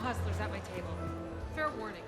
hustlers at my table. Fair warning.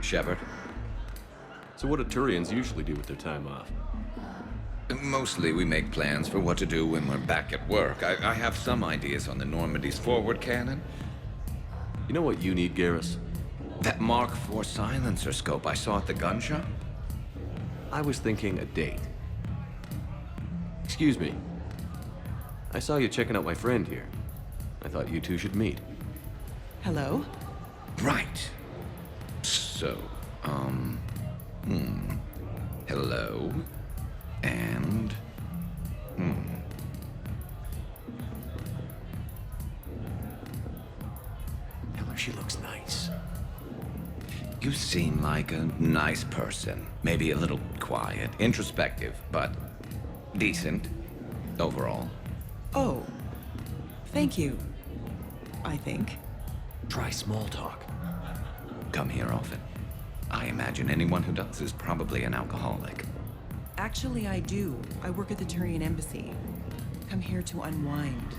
Shepard. So what do Turians usually do with their time off? Mostly we make plans for what to do when we're back at work. I have some ideas on the Normandy's forward cannon. You know what you need, Garrus? That Mark IV silencer scope I saw at the gun shop? I was thinking a date. Excuse me. I saw you checking out my friend here. I thought you two should meet. Hello? Right. So, hello, and, Tell her she looks nice. You seem like a nice person. Maybe a little quiet, introspective, but decent, overall. Oh. Thank you. I think. Try small talk. Come here often. I imagine anyone who does is probably an alcoholic. Actually, I do. I work at the Turian embassy. Come here to unwind.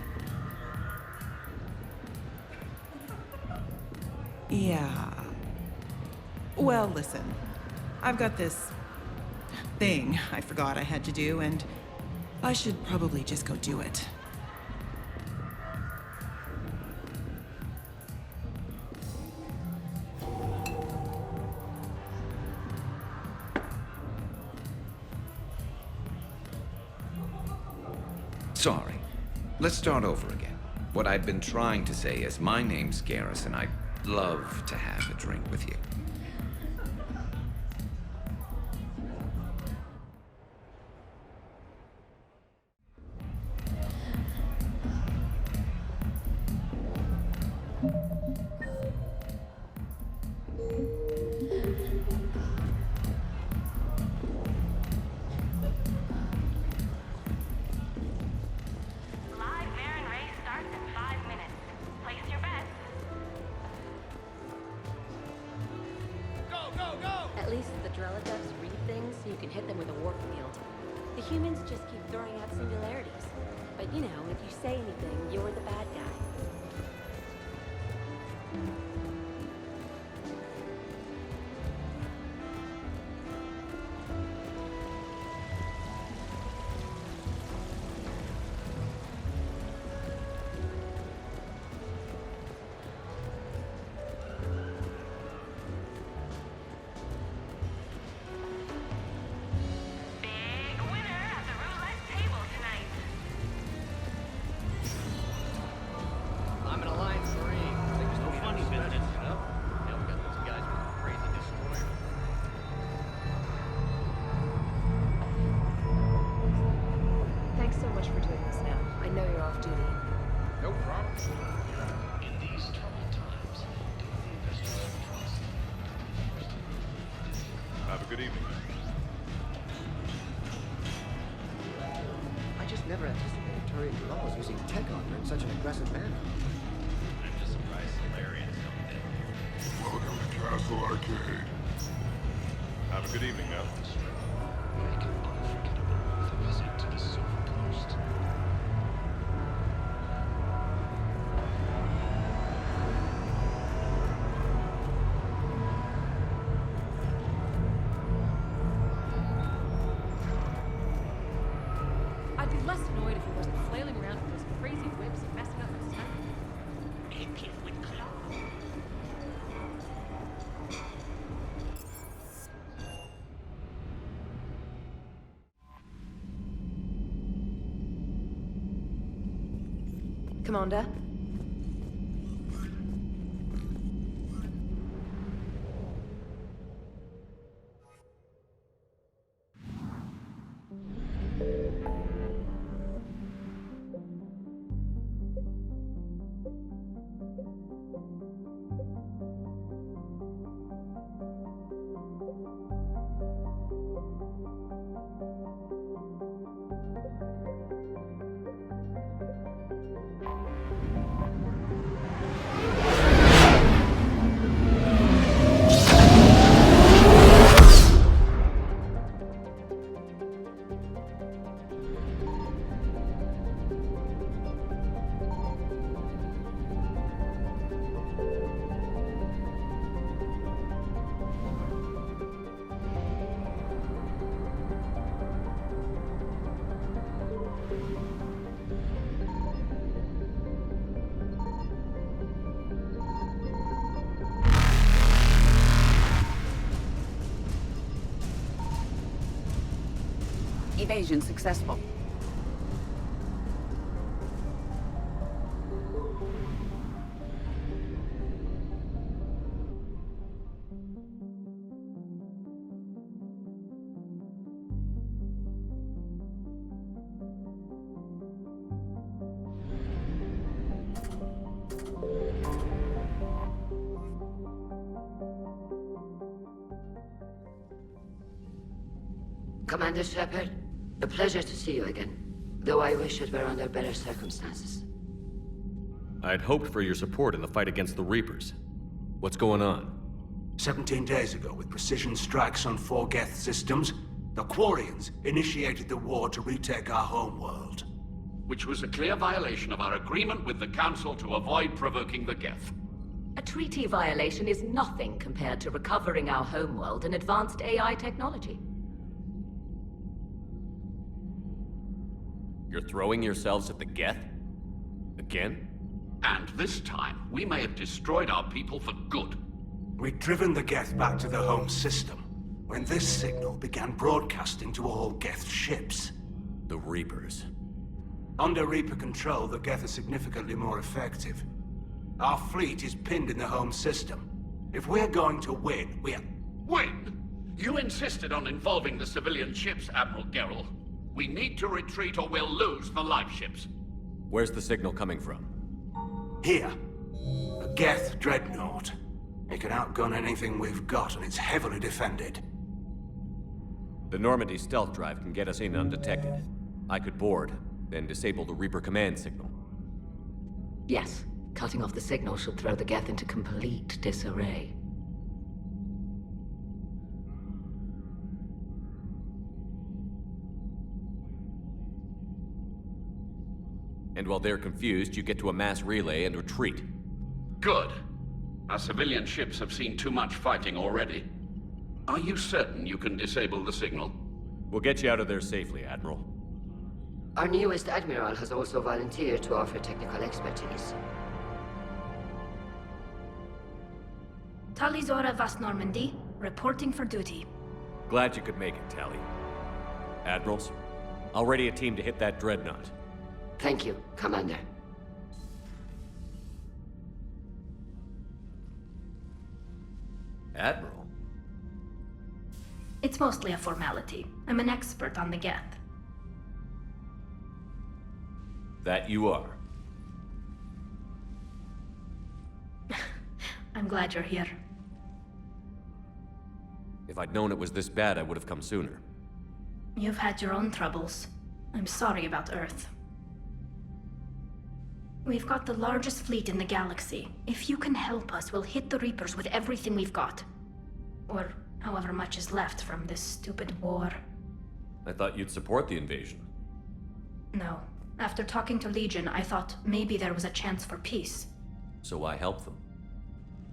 Yeah. Well, listen. I've got this thing I forgot I had to do, and I should probably just go do it. Sorry. Let's start over again. What I'd been trying to say is my name's Garrus, and I'd love to have a drink with you. At least the Drelladevs read things so you can hit them with a warp field. The humans just keep throwing out singularities. But you know, if you say anything, you're the bad guy. Good evening. I just never anticipated Turian laws using tech armor in such an aggressive manner. I'm just surprised Solarians don't do. Welcome to Castle Arcade. Have a good evening now. Make it unforgettable with a visit to the Silver Coast. I'd be less annoyed if he wasn't flailing around with those crazy whips and messing up my stuff. Commander. Evasion successful. Commander Shepard, a pleasure to see you again, though I wish it were under better circumstances. I'd hoped for your support in the fight against the Reapers. What's going on? 17 days ago, with precision strikes on 4 Geth systems, the Quarians initiated the war to retake our homeworld. Which was a clear violation of our agreement with the Council to avoid provoking the Geth. A treaty violation is nothing compared to recovering our homeworld and advanced AI technology. You're throwing yourselves at the Geth? Again? And this time, we may have destroyed our people for good. We'd driven the Geth back to the home system, when this signal began broadcasting to all Geth ships. The Reapers. Under Reaper control, the Geth are significantly more effective. Our fleet is pinned in the home system. If we're going to win, Win? You insisted on involving the civilian ships, Admiral Gerrel. We need to retreat or we'll lose the live ships. Where's the signal coming from? Here. A Geth dreadnought. It can outgun anything we've got, and it's heavily defended. The Normandy stealth drive can get us in undetected. I could board, then disable the Reaper command signal. Yes, cutting off the signal should throw the Geth into complete disarray. And while they're confused, you get to a mass relay and retreat. Good. Our civilian ships have seen too much fighting already. Are you certain you can disable the signal? We'll get you out of there safely, Admiral. Our newest Admiral has also volunteered to offer technical expertise. Talizora Vas Normandy, reporting for duty. Glad you could make it, Tally. Admirals, I'll ready a team to hit that dreadnought. Thank you, Commander. Admiral? It's mostly a formality. I'm an expert on the Geth. That you are. I'm glad you're here. If I'd known it was this bad, I would have come sooner. You've had your own troubles. I'm sorry about Earth. We've got the largest fleet in the galaxy. If you can help us, we'll hit the Reapers with everything we've got. Or however much is left from this stupid war. I thought you'd support the invasion. No. After talking to Legion, I thought maybe there was a chance for peace. So I helped them.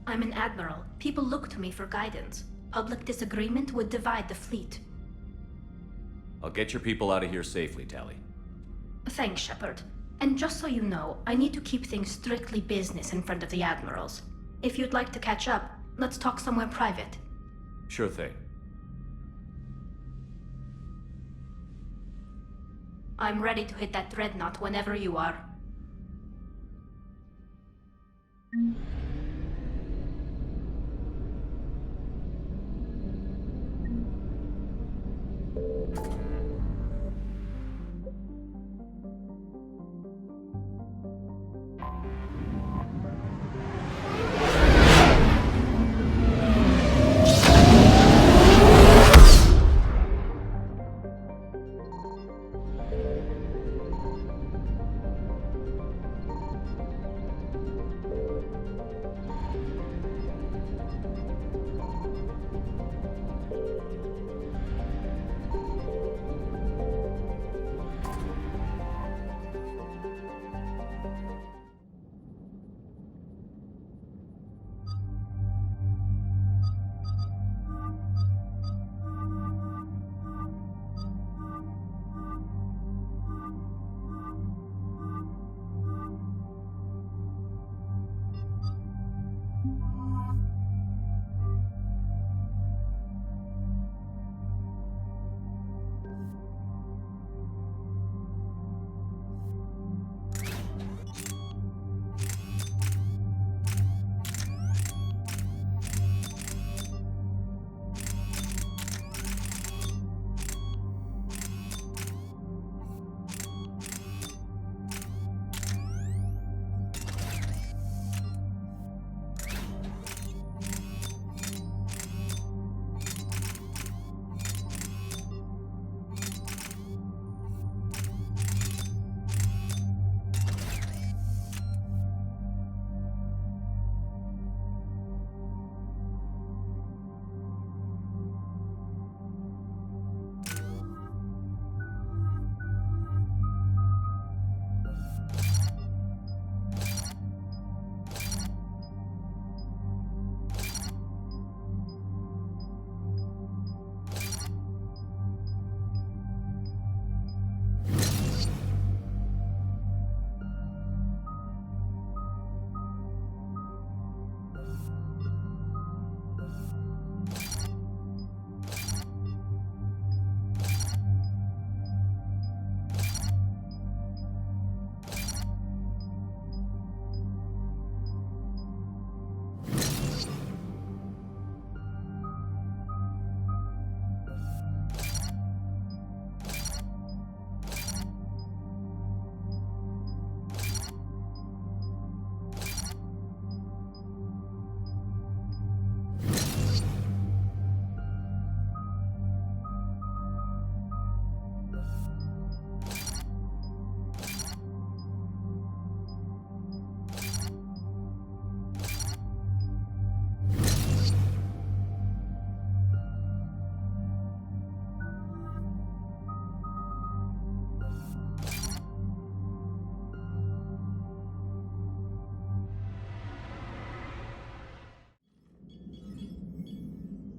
I'm an admiral. People look to me for guidance. Public disagreement would divide the fleet. I'll get your people out of here safely, Tally. Thanks, Shepard. And just so you know, I need to keep things strictly business in front of the admirals. If you'd like to catch up, let's talk somewhere private. Sure thing. I'm ready to hit that dreadnought whenever you are.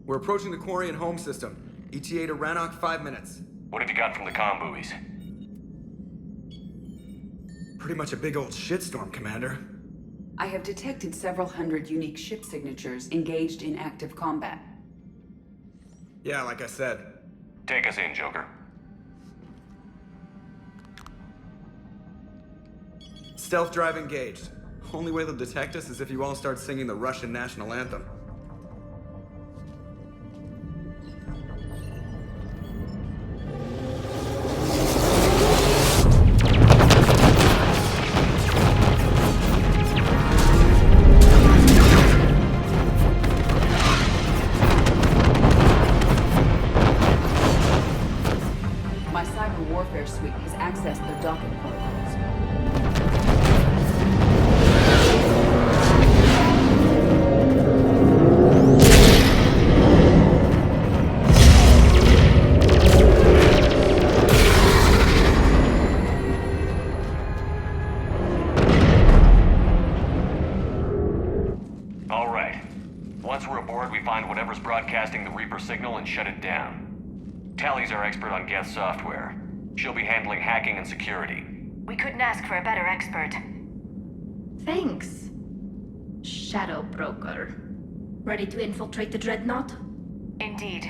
We're approaching the quarry and home system. ETA to Rannoch, 5 minutes. What have you got from the comm buoys? Pretty much a big old shitstorm, Commander. I have detected several hundred unique ship signatures engaged in active combat. Yeah, like I said. Take us in, Joker. Stealth drive engaged. Only way they'll detect us is if you all start singing the Russian national anthem. My cyber warfare suite has accessed their docking protocols. All right. Once we're aboard, we find whatever's broadcasting the Reaper signal and shut it down. Tally's our expert on Geth software. She'll be handling hacking and security. We couldn't ask for a better expert. Thanks, Shadow Broker. Ready to infiltrate the Dreadnought? Indeed.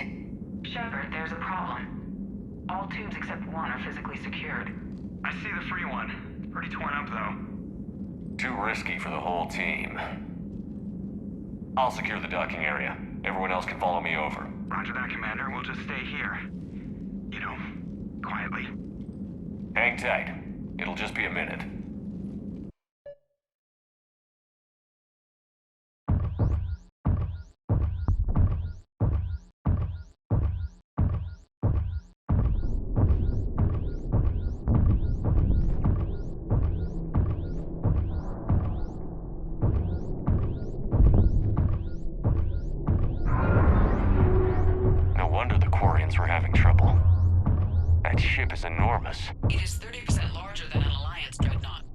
Shepard, there's a problem. All tubes except one are physically secured. I see the free one. It's pretty torn up, though. Too risky for the whole team. I'll secure the docking area. Everyone else can follow me over. Roger that, Commander. We'll just stay here. You know, quietly. Hang tight. It'll just be a minute. We're having trouble. That ship is enormous. It is 30% larger than an Alliance dreadnought.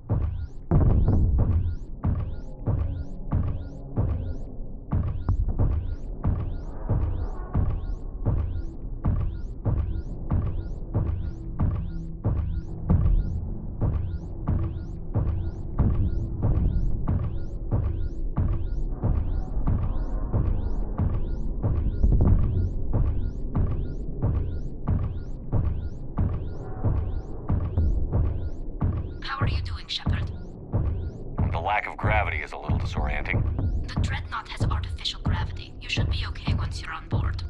How are you doing, Shepard? The lack of gravity is a little disorienting. The dreadnought has artificial gravity. You should be okay once you're on board.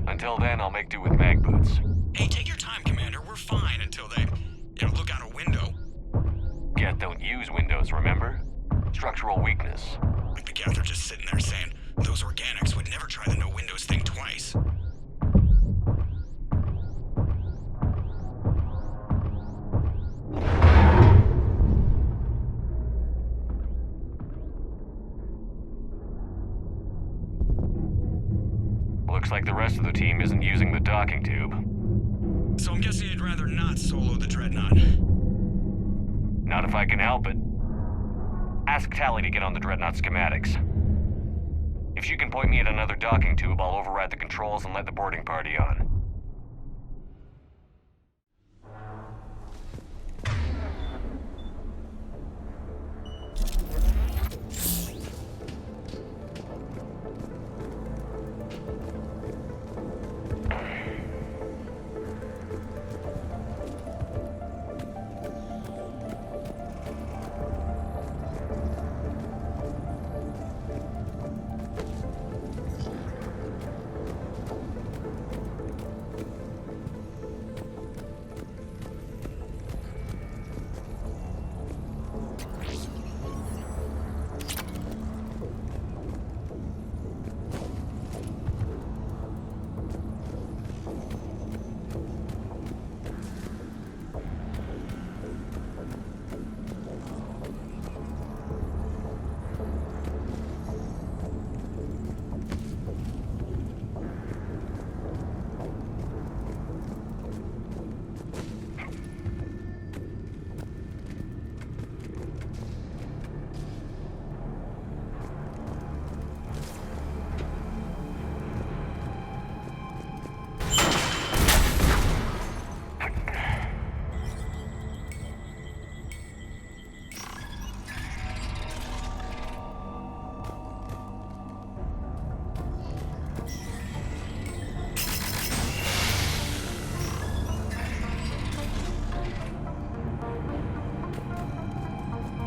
Until then, I'll make do with mag boots. Hey, take your time, Commander. We're fine until they, look out a window. Geth don't use windows, remember? Structural weakness. Like the Geth are just sitting there saying, those organics would never try the no windows thing twice. Looks like the rest of the team isn't using the docking tube. So I'm guessing you'd rather not solo the dreadnought. Not if I can help it. Ask Tally to get on the dreadnought schematics. If she can point me at another docking tube, I'll override the controls and let the boarding party on.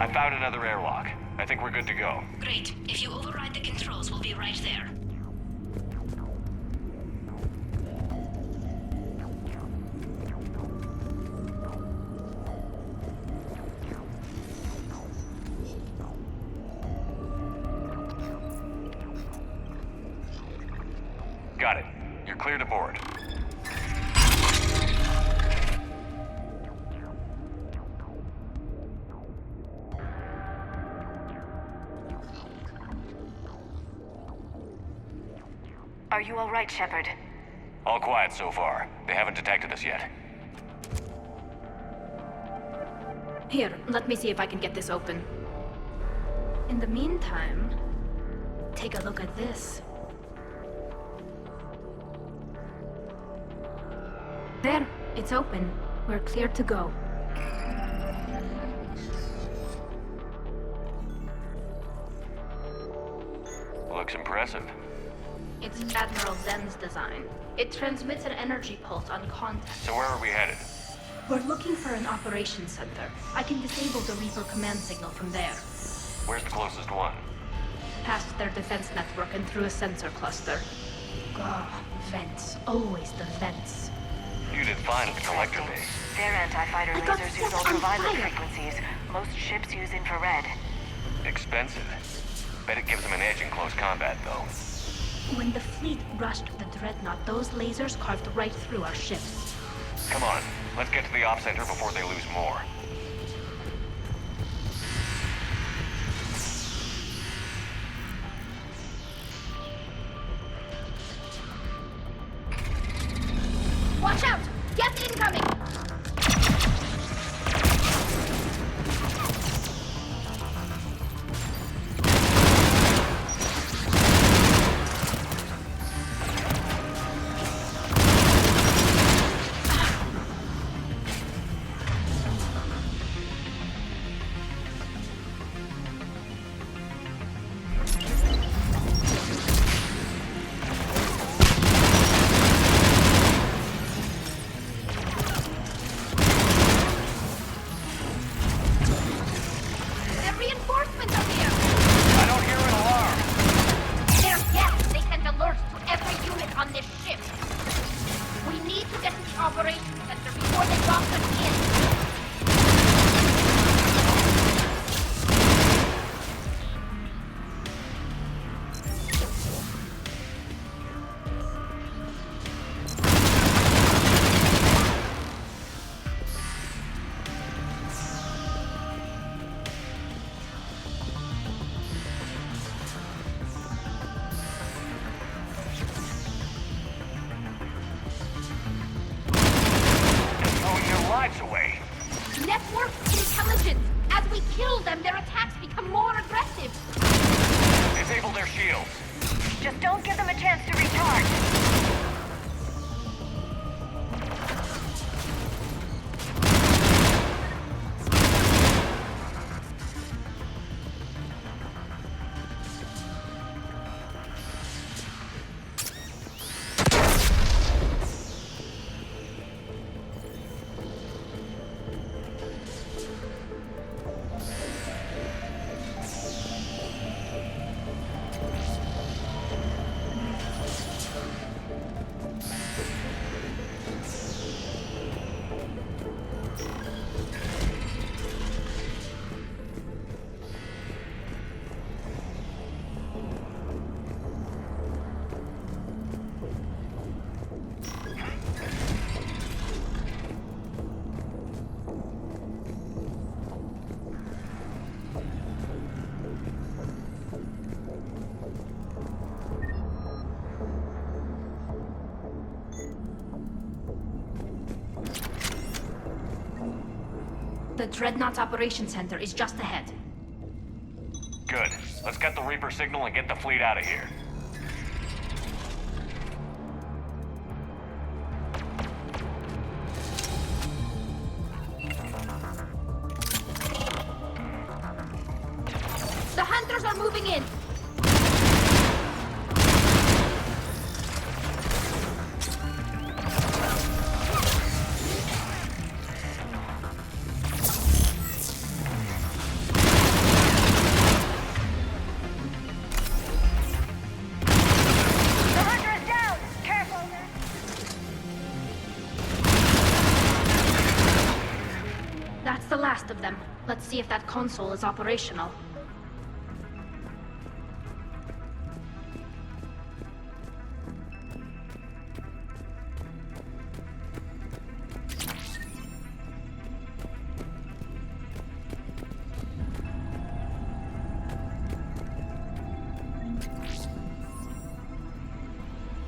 I found another airlock. I think we're good to go. Great. If you override the controls, we'll be right there. Got it. You're clear to board. Are you all right, Shepard? All quiet so far. They haven't detected us yet. Here, let me see if I can get this open. In the meantime, take a look at this. There, it's open. We're clear to go. Looks impressive. It's Admiral Zen's design. It transmits an energy pulse on contact. So where are we headed? We're looking for an operations center. I can disable the Reaper command signal from there. Where's the closest one? Past their defense network and through a sensor cluster. Oh, vents. Always the vents. You did fine at the collector base. Their anti-fighter lasers use ultraviolet frequencies. Most ships use infrared. Expensive. Bet it gives them an edge in close combat, though. When the fleet rushed the Dreadnought, those lasers carved right through our ships. Come on, let's get to the op center before they lose more. Watch out! Gas incoming! Away. Network intelligence! As we kill them, their attacks become more aggressive! Disable their shields. Just don't give them a chance to recharge. The Dreadnought Operations Center is just ahead. Good. Let's get the Reaper signal and get the fleet out of here. The hunters are moving in! That's the last of them. Let's see if that console is operational.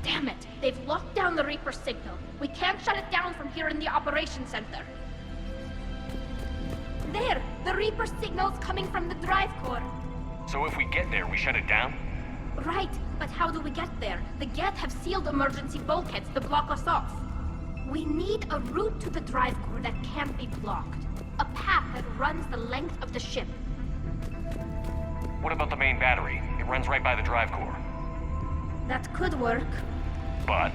Damn it! They've locked down the Reaper signal. We can't shut it down from here in the Operations Center. There! The Reaper signal's coming from the drive core. So if we get there, we shut it down? Right, but how do we get there? The Geth have sealed emergency bulkheads to block us off. We need a route to the drive core that can't be blocked. A path that runs the length of the ship. What about the main battery? It runs right by the drive core. That could work. But?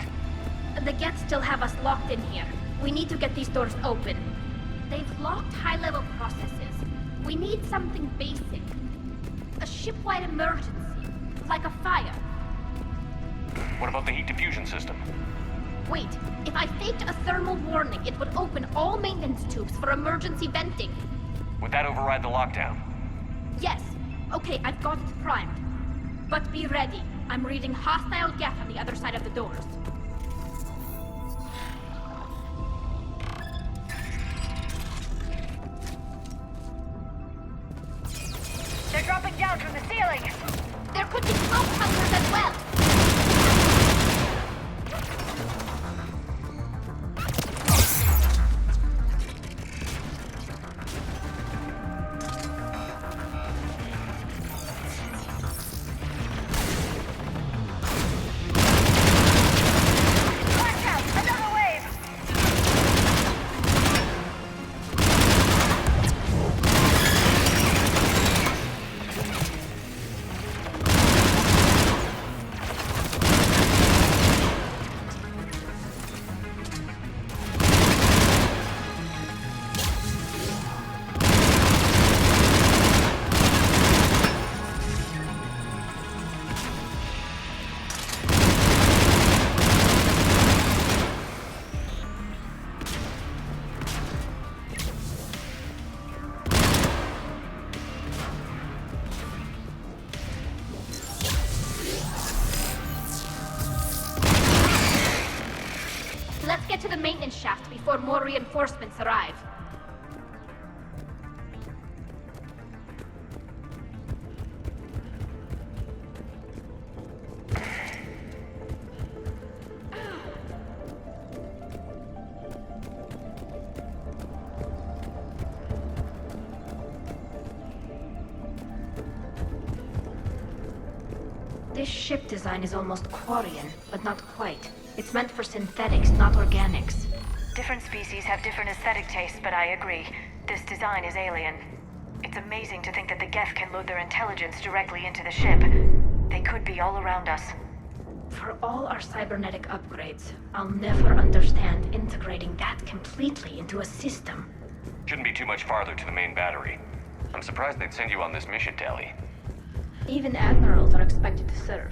The Geth still have us locked in here. We need to get these doors open. They've locked high-level processes. We need something basic. A ship-wide emergency, like a fire. What about the heat diffusion system? Wait, if I faked a thermal warning, it would open all maintenance tubes for emergency venting. Would that override the lockdown? Yes. Okay, I've got it primed. But be ready. I'm reading hostile geth on the other side of the doors. They're dropping down from the ceiling! There could be smoke hunters as well! Let's get to the maintenance shaft before more reinforcements arrive. This ship design is almost Quarian, but not quite. It's meant for synthetics, not organics. Different species have different aesthetic tastes, but I agree. This design is alien. It's amazing to think that the Geth can load their intelligence directly into the ship. They could be all around us. For all our cybernetic upgrades, I'll never understand integrating that completely into a system. Shouldn't be too much farther to the main battery. I'm surprised they'd send you on this mission, Tali. Even admirals are expected to serve.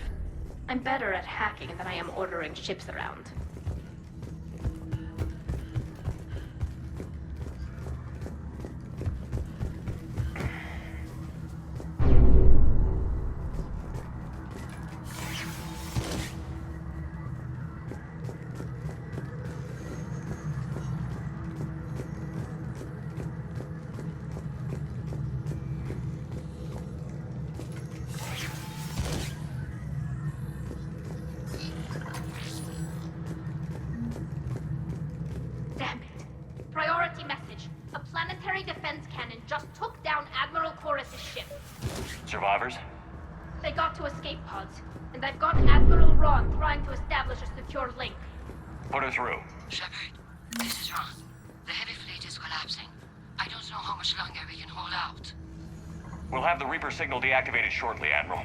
I'm better at hacking than I am ordering ships around. Survivors? They got to escape pods, and I've got Admiral Ron trying to establish a secure link. Put her through. Shepard, this is Ron. The heavy fleet is collapsing. I don't know how much longer we can hold out. We'll have the Reaper signal deactivated shortly, Admiral.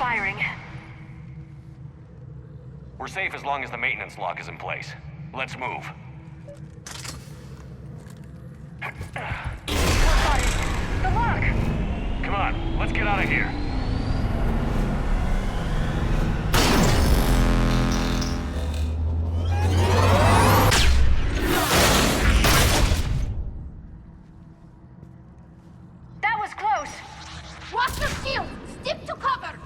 firing. We're safe as long as the maintenance lock is in place. Let's move. The lock! Come on, let's get out of here. That was close! Watch your shield! Stick to cover!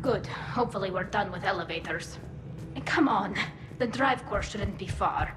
Good. Hopefully we're done with elevators. And come on, the drive course shouldn't be far.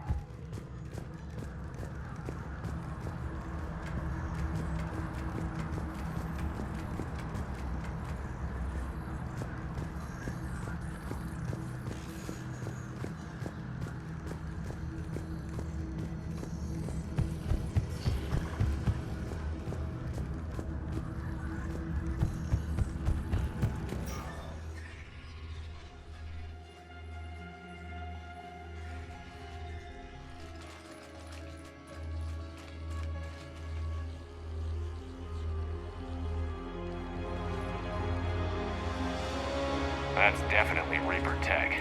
That's definitely Reaper tech.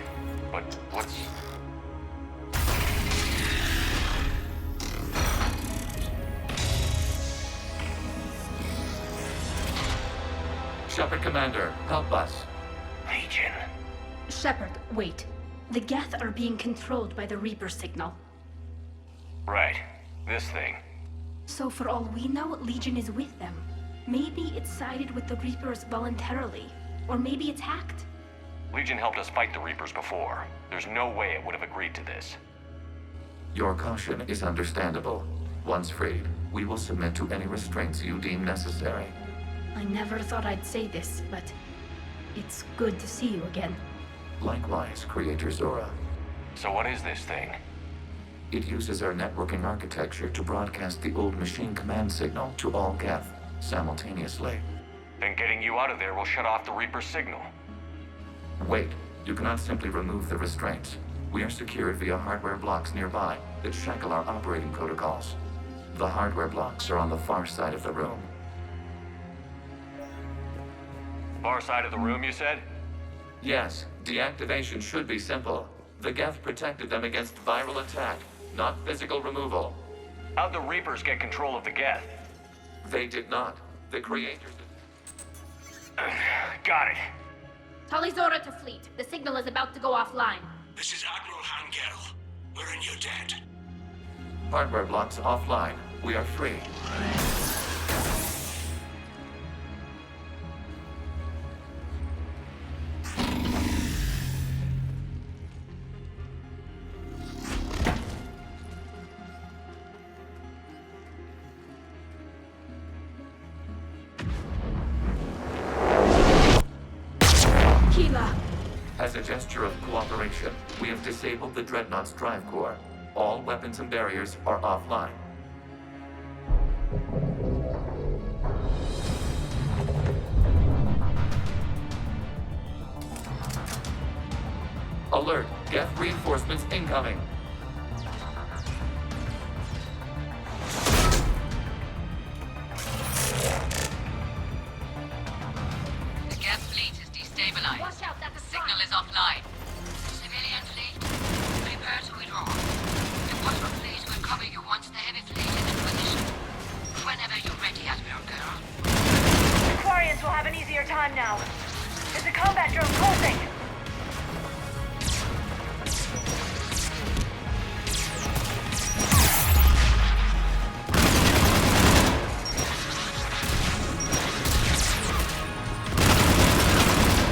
But what's... Shepard Commander, help us. Legion. Shepard, wait. The Geth are being controlled by the Reaper signal. Right. This thing. So for all we know, Legion is with them. Maybe it sided with the Reapers voluntarily. Or maybe it's hacked. Legion helped us fight the Reapers before. There's no way it would have agreed to this. Your caution is understandable. Once freed, we will submit to any restraints you deem necessary. I never thought I'd say this, but it's good to see you again. Likewise, Creator Zora. So what is this thing? It uses our networking architecture to broadcast the old machine command signal to all Geth simultaneously. Then getting you out of there will shut off the Reaper signal. Wait, you cannot simply remove the restraints. We are secured via hardware blocks nearby that shackle our operating protocols. The hardware blocks are on the far side of the room. Far side of the room, you said? Yes, deactivation should be simple. The Geth protected them against viral attack, not physical removal. How'd the Reapers get control of the Geth? They did not. The creators... Got it. Tali Zora to fleet. The signal is about to go offline. This is Admiral Hangel. We're in your debt. Hardware blocks offline. We are free. As a gesture of cooperation, we have disabled the Dreadnought's drive core. All weapons and barriers are offline. Alert! Geth reinforcements incoming! The Geth fleet is destabilized. Watch out, that's The signal is offline. Civilian fleet, prepare to withdraw. The Quattro fleet will cover you once the heavy fleet is in position. Whenever you're ready, Admiral Girl. The Quarians will have an easier time now. There's a combat drone closing.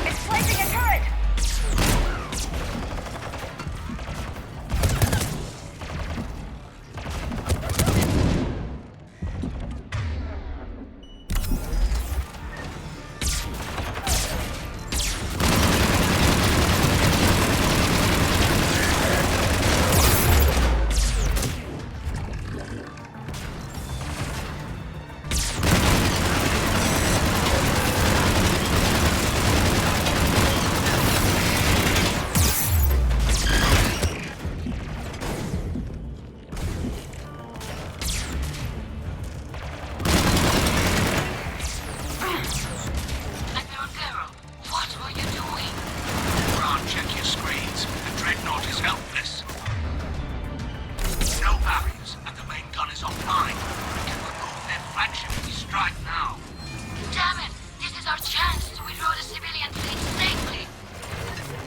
It's placing a turret. Admiral Girl, what were you doing? Ron, check your screens. The Dreadnought is helpless. No barriers, and the main gun is offline. We can remove their flagship if we strike now. Damn it! This is our chance to withdraw the civilian fleet safely.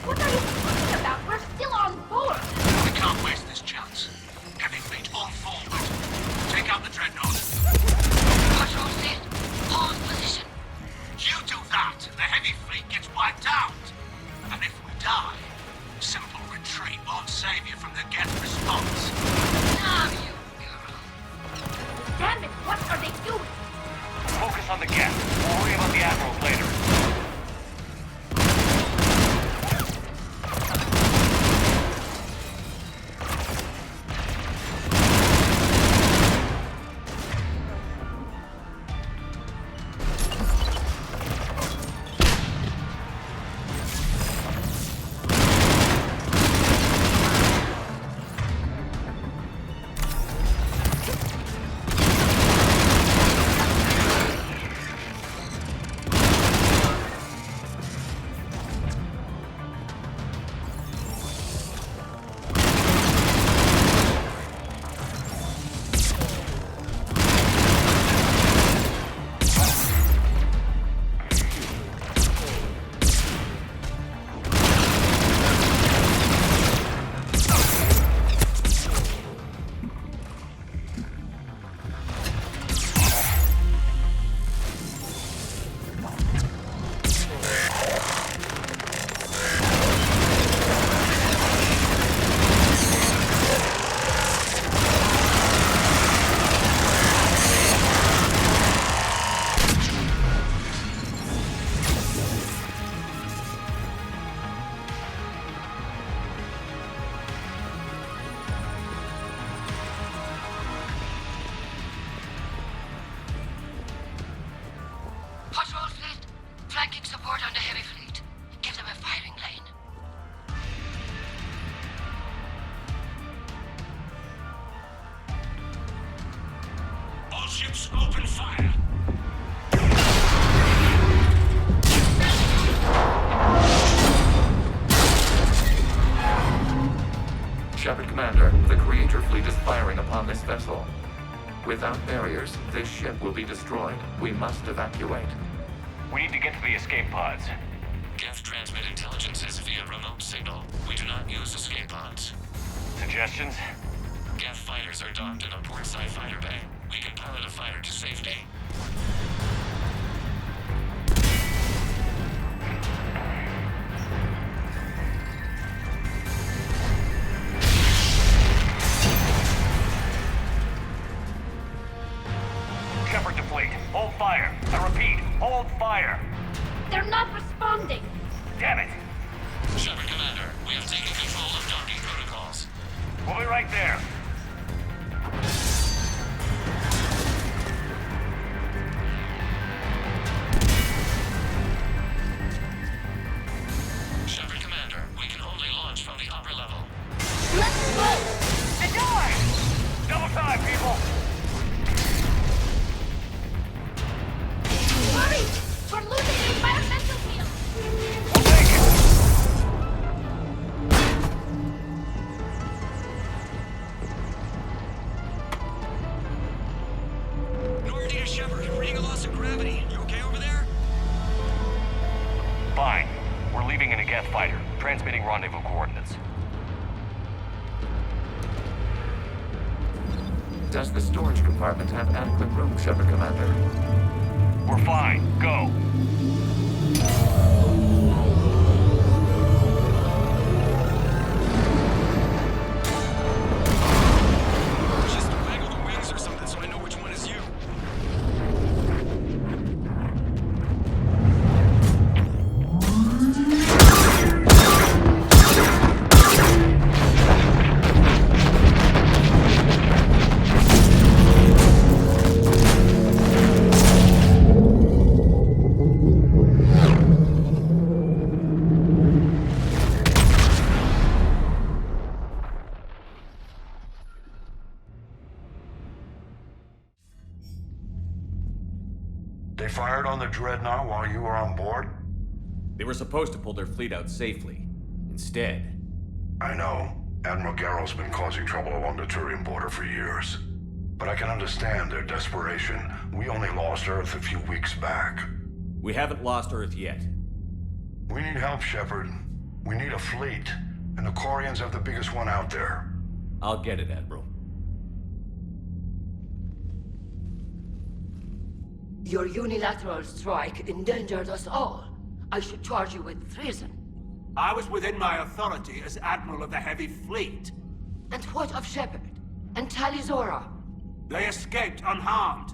What are you talking about? We're still on board. We can't waste this chance. Heavy fleet on forward. Take out the Dreadnought. Quattro fleet, hold position. You do that, the heavy fleet gets wiped out. And if we die, simple retreat won't save you from the Geth response. Damn you, girl. Damn it, what are they doing? Focus on the Geth. We'll worry about the Admirals later. flanking support on the heavy fleet. Give them a firing lane. All ships open fire! Shepard Commander, the Creator fleet is firing upon this vessel. Without barriers, this ship will be destroyed. We must evacuate. We need to get to the escape pods. Geth transmit intelligences via remote signal. We do not use escape pods. Suggestions? Geth fighters are docked in a portside fighter bay. We can pilot a fighter to safety. Shepard to fleet. Hold fire. I repeat, hold fire. They're not responding. Damn it. Shepard Commander, we have taken control of docking protocols. We'll be right there. Shepard Commander, we can only launch from the upper level. Let's go! Enjoy! Double time, people! Hurry! We're losing the environmental field! We'll take it! Normandy to Shepard, reading a loss of gravity. You okay over there? Fine. We're leaving in a Geth fighter, transmitting rendezvous coordinates. Does the storage compartment have adequate room, Shepard Commander? We're fine. Go. Just waggle the wings or something so I know which one is you. They fired on the Dreadnought while you were on board? They were supposed to pull their fleet out safely. Instead... I know. Admiral Garrow's been causing trouble along the Turian border for years. But I can understand their desperation. We only lost Earth a few weeks back. We haven't lost Earth yet. We need help, Shepard. We need a fleet. And the Quarians have the biggest one out there. I'll get it, Admiral. Your unilateral strike endangered us all. I should charge you with treason. I was within my authority as Admiral of the Heavy Fleet. And what of Shepard? And Talizora? They escaped unharmed.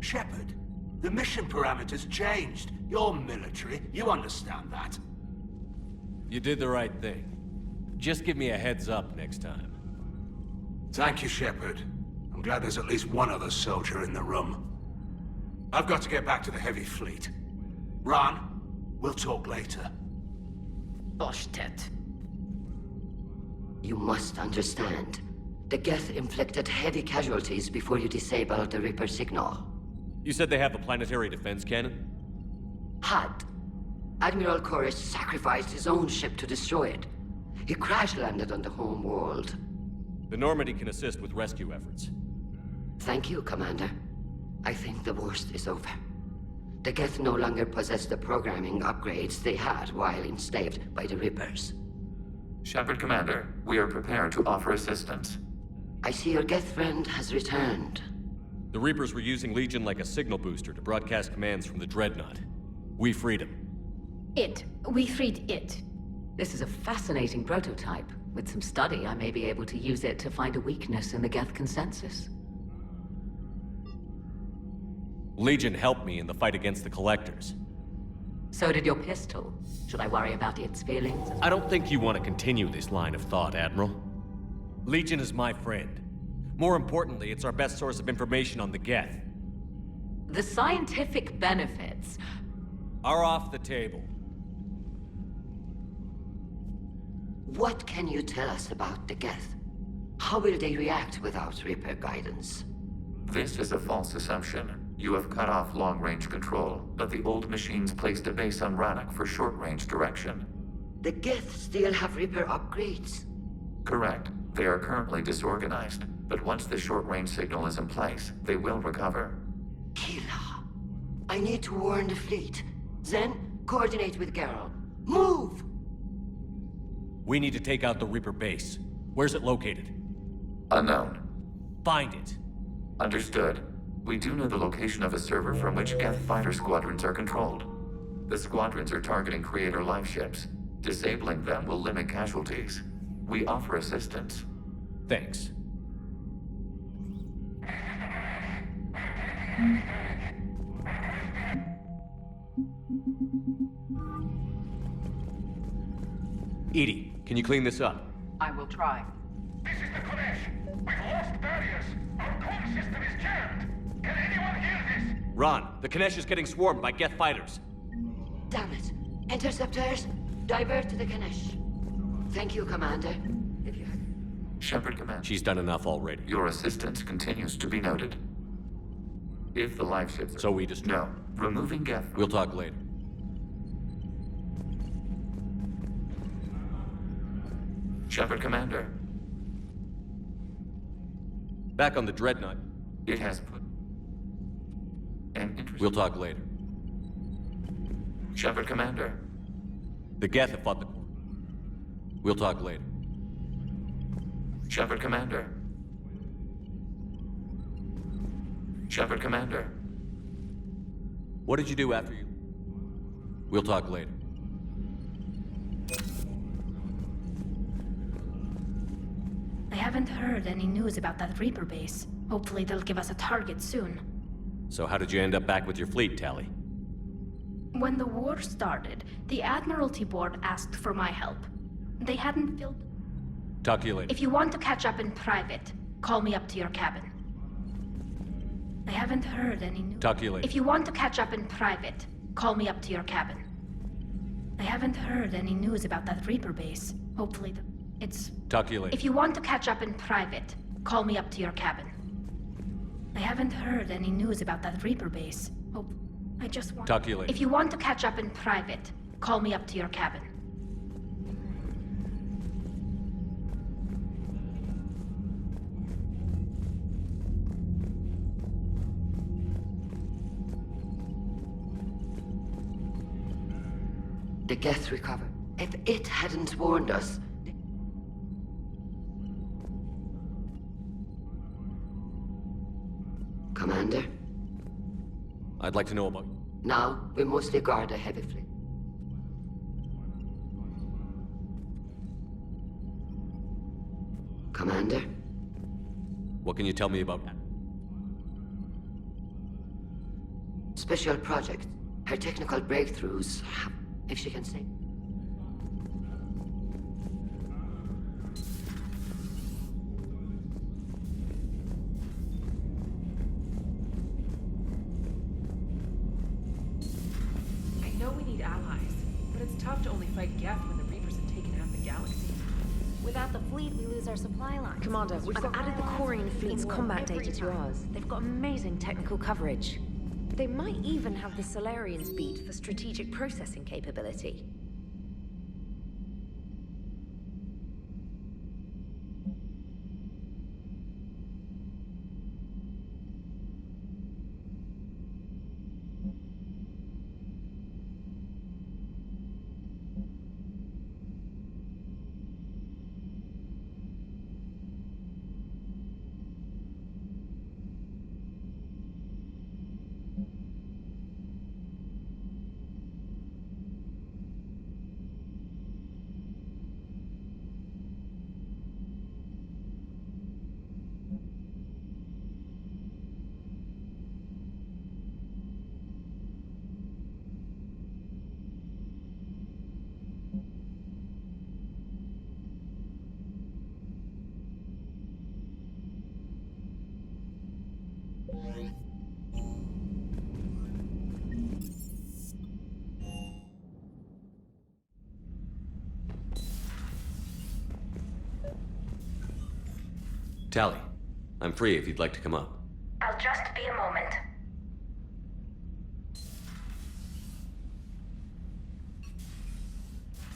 Shepard, the mission parameters changed. You're military, you understand that. You did the right thing. Just give me a heads up next time. Thank you, Shepard. I'm glad there's at least one other soldier in the room. I've got to get back to the Heavy Fleet. Ron, we'll talk later. Boshtet. You must understand. The Geth inflicted heavy casualties before you disabled the Reaper signal. You said they have a planetary defense cannon? Had. Admiral Koris sacrificed his own ship to destroy it. He crash-landed on the home world. The Normandy can assist with rescue efforts. Thank you, Commander. I think the worst is over. The Geth no longer possess the programming upgrades they had while enslaved by the Reapers. Shepard Commander, we are prepared to offer assistance. I see your Geth friend has returned. The Reapers were using Legion like a signal booster to broadcast commands from the Dreadnought. We freed him. We freed it. This is a fascinating prototype. With some study, I may be able to use it to find a weakness in the Geth consensus. Legion helped me in the fight against the Collectors. So did your pistol. Should I worry about its feelings? I don't think you want to continue this line of thought, Admiral. Legion is my friend. More importantly, it's our best source of information on the Geth. The scientific benefits. are off the table. What can you tell us about the Geth? How will they react without Reaper guidance? This is a false assumption. You have cut off long-range control, but the old machines placed a base on Rannoch for short-range direction. The Geth still have Reaper upgrades? Correct. They are currently disorganized, but once the short-range signal is in place, they will recover. Kila, I need to warn the fleet. Then, coordinate with Geralt. Move! We need to take out the Reaper base. Where's it located? Unknown. Find it. Understood. We do know the location of a server from which Geth fighter squadrons are controlled. The squadrons are targeting Creator life ships. Disabling them will limit casualties. We offer assistance. Thanks. Edie, can you clean this up? I will try. This is the Kodesh. We've lost barriers. Our comm system is jammed. Can anyone hear this? Ron, the Kanesh is getting swarmed by Geth fighters. Damn it. Interceptors, divert to the Kanesh. Thank you, Commander. If you had... Shepard Command. She's done enough already. Your assistance continues to be noted. If the life ships... So we destroy... No. Removing Geth... We'll talk later. Shepard Commander. Back on the Dreadnought. It has put... an interest... We'll talk later. Shepard Commander. The Geth have fought the... We'll talk later. Shepard Commander. Shepard Commander. What did you do after you... We'll talk later. I haven't heard any news about that Reaper base. Hopefully they'll give us a target soon. So how did you end up back with your fleet, Tali? When the war started, the Admiralty Board asked for my help. They hadn't filled... Talk to you later. If you want to catch up in private, call me up to your cabin. I haven't heard any news... Talk to you later. If you want to catch up in private, call me up to your cabin. I haven't heard any news about that Reaper base. Hopefully it's... Talk to you later. If you want to catch up in private, call me up to your cabin. I haven't heard any news about that Reaper base. I just want... Talk to you later. If you want to catch up in private, call me up to your cabin. The Geth recovered. If it hadn't warned us... Commander? I'd like to know about... Now, we mostly guard a heavy fleet. Commander? What can you tell me about that? Special project. Her technical breakthroughs, if she can say. I know we need allies, but it's tough to only fight Geth when the Reapers have taken half the galaxy. Without the fleet, we lose our supply line. Commander, we've added the Quarian fleet's combat data to ours. They've got amazing technical coverage. They might even have the Solarians beat for strategic processing capability. Tally, I'm free if you'd like to come up. I'll just be a moment.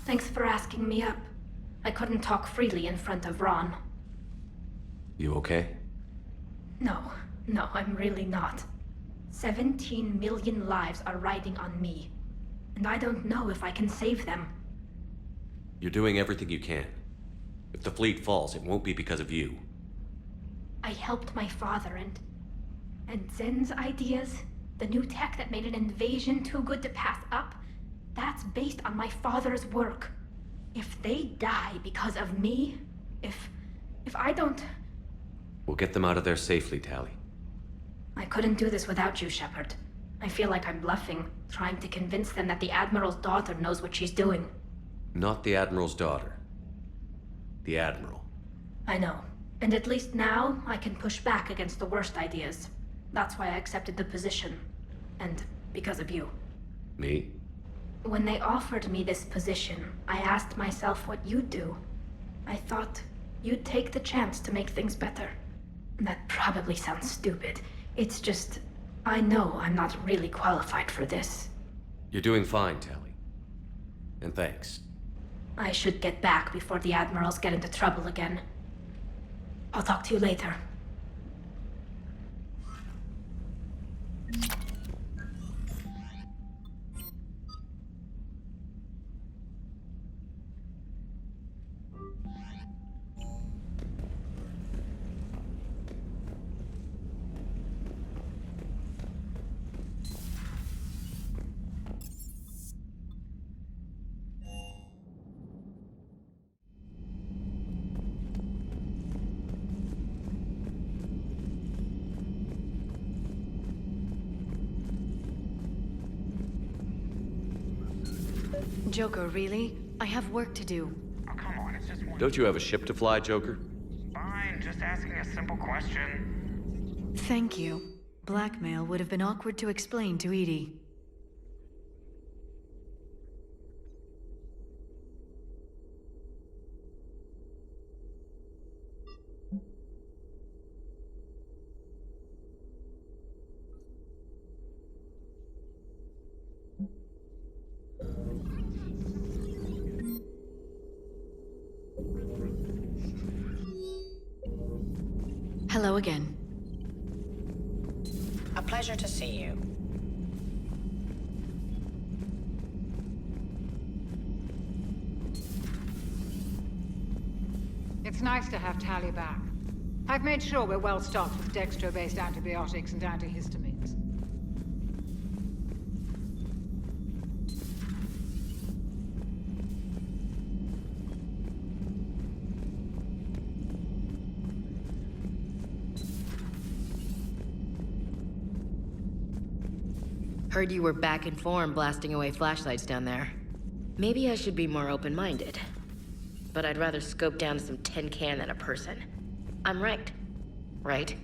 Thanks for asking me up. I couldn't talk freely in front of Ron. You okay? No, I'm really not. 17 million lives are riding on me, and I don't know if I can save them. You're doing everything you can. If the fleet falls, it won't be because of you. I helped my father and Zen's ideas, the new tech that made an invasion too good to pass up, that's based on my father's work. If they die because of me, if I don't... We'll get them out of there safely, Tally. I couldn't do this without you, Shepard. I feel like I'm bluffing, trying to convince them that the Admiral's daughter knows what she's doing. Not the Admiral's daughter. The Admiral. I know. And at least now, I can push back against the worst ideas. That's why I accepted the position. And because of you. Me? When they offered me this position, I asked myself what you'd do. I thought you'd take the chance to make things better. That probably sounds stupid. It's just, I know I'm not really qualified for this. You're doing fine, Tally. And thanks. I should get back before the Admirals get into trouble again. I'll talk to you later. Joker, really? I have work to do. Oh, come on, it's just one. Don't you have a ship to fly, Joker? Fine, just asking a simple question. Thank you. Blackmail would have been awkward to explain to Edie. Hello again. A pleasure to see you. It's nice to have Tally back. I've made sure we're well stocked with dextro-based antibiotics and antihistamines. Heard you were back in form blasting away flashlights down there. Maybe I should be more open-minded. But I'd rather scope down some tin can than a person. I'm right. Right?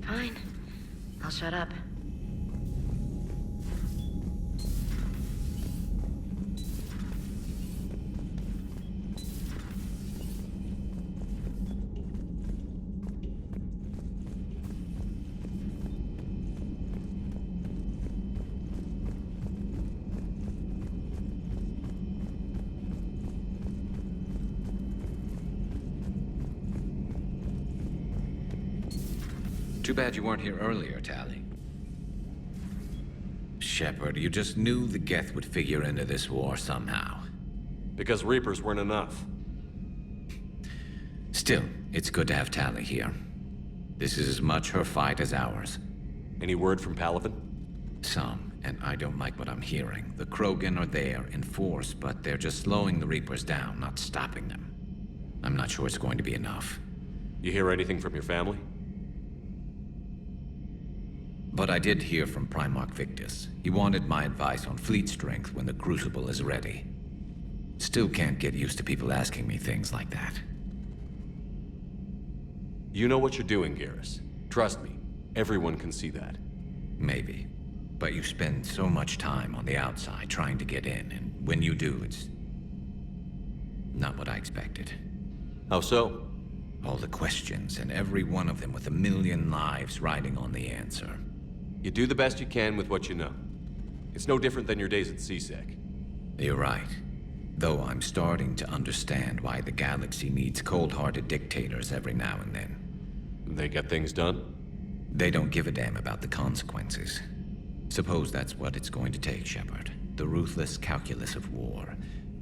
Fine. I'll shut up. Too bad you weren't here earlier, Tally. Shepard, you just knew the Geth would figure into this war somehow. Because Reapers weren't enough. Still, it's good to have Tally here. This is as much her fight as ours. Any word from Palaven? Some, and I don't like what I'm hearing. The Krogan are there in force, but they're just slowing the Reapers down, not stopping them. I'm not sure it's going to be enough. You hear anything from your family? But I did hear from Primarch Victus. He wanted my advice on fleet strength when the Crucible is ready. Still can't get used to people asking me things like that. You know what you're doing, Garrus. Trust me, everyone can see that. Maybe. But you spend so much time on the outside trying to get in, and when you do, it's not what I expected. How so? All the questions, and every one of them with a million lives riding on the answer. You do the best you can with what you know. It's no different than your days at CSEC. You're right. Though I'm starting to understand why the galaxy needs cold-hearted dictators every now and then. They get things done? They don't give a damn about the consequences. Suppose that's what it's going to take, Shepard. The ruthless calculus of war.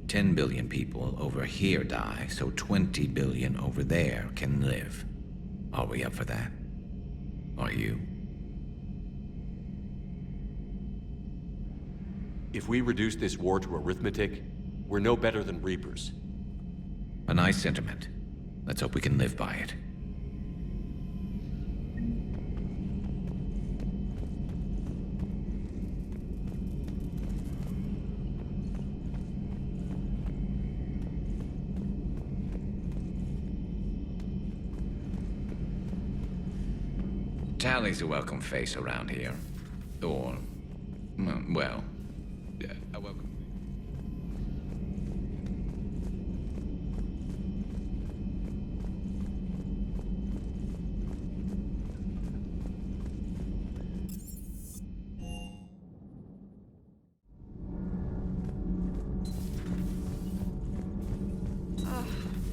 10 billion people over here die, so 20 billion over there can live. Are we up for that? Are you? If we reduce this war to arithmetic, we're no better than Reapers. A nice sentiment. Let's hope we can live by it. Tally's a welcome face around here. Or, well, a welcome.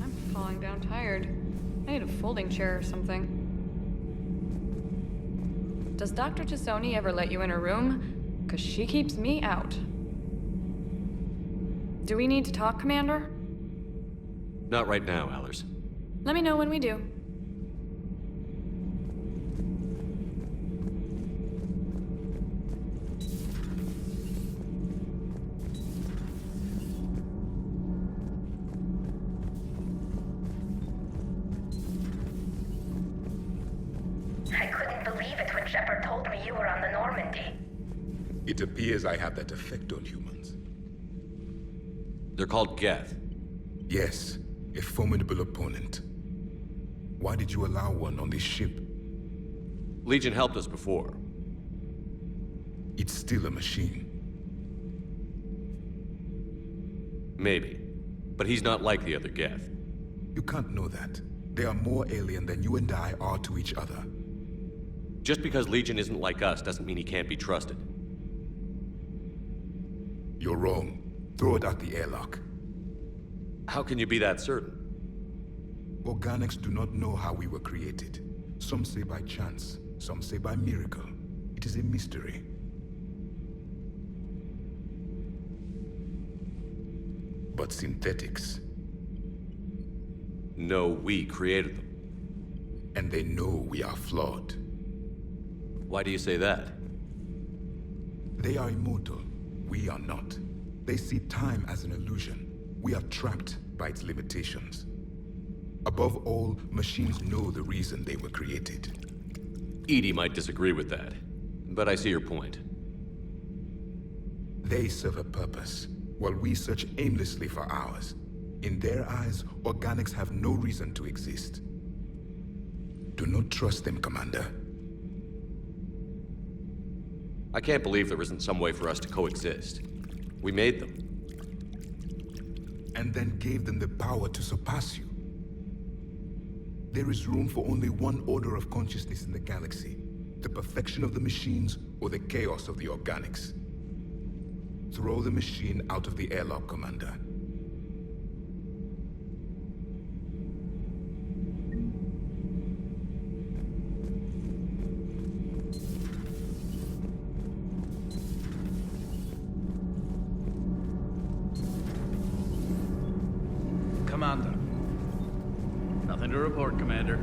I'm falling down tired. I need a folding chair or something. Does Dr. Chisoni ever let you in her room? 'Cause she keeps me out. Do we need to talk, Commander? Not right now, Allers. Let me know when we do. I couldn't believe it when Shepard told me you were on the Normandy. It appears I have that effect on humans. They're called Geth. Yes, a formidable opponent. Why did you allow one on this ship? Legion helped us before. It's still a machine. Maybe. But he's not like the other Geth. You can't know that. They are more alien than you and I are to each other. Just because Legion isn't like us doesn't mean he can't be trusted. You're wrong. Throw it out the airlock. How can you be that certain? Organics do not know how we were created. Some say by chance, some say by miracle. It is a mystery. But synthetics... No, we created them. And they know we are flawed. Why do you say that? They are immortal. We are not. They see time as an illusion. We are trapped by its limitations. Above all, machines know the reason they were created. EDI might disagree with that, but I see your point. They serve a purpose, while we search aimlessly for ours. In their eyes, organics have no reason to exist. Do not trust them, Commander. I can't believe there isn't some way for us to coexist. We made them. And then gave them the power to surpass you. There is room for only one order of consciousness in the galaxy. The perfection of the machines or the chaos of the organics. Throw the machine out of the airlock, Commander. Commander. Nothing to report, Commander.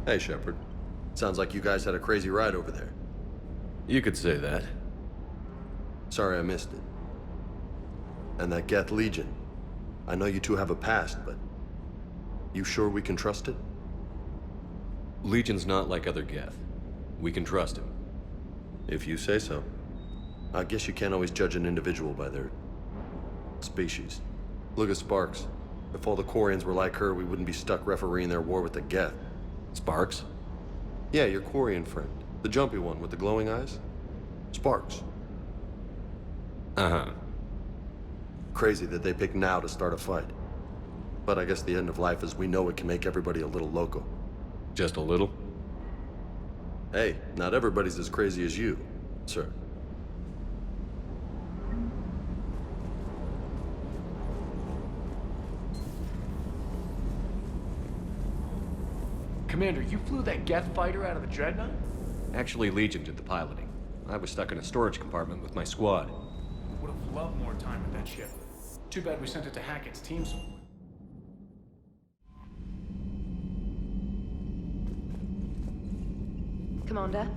Hey, Shepard. Sounds like you guys had a crazy ride over there. You could say that. Sorry I missed it. And that Geth Legion. I know you two have a past, but... you sure we can trust it? Legion's not like other Geth. We can trust him. If you say so. I guess you can't always judge an individual by their... species. Look at Sparks. If all the Quarians were like her, we wouldn't be stuck refereeing their war with the Geth. Sparks? Yeah, your Quarian friend. The jumpy one with the glowing eyes. Sparks. Uh-huh. Crazy that they pick now to start a fight. But I guess the end of life as we know it can make everybody a little loco. Just a little? Hey, not everybody's as crazy as you, sir. Commander, you flew that Geth fighter out of the Dreadnought? Actually, Legion did the piloting. I was stuck in a storage compartment with my squad. Would have loved more time with that ship. Too bad we sent it to Hackett's team so. Commander?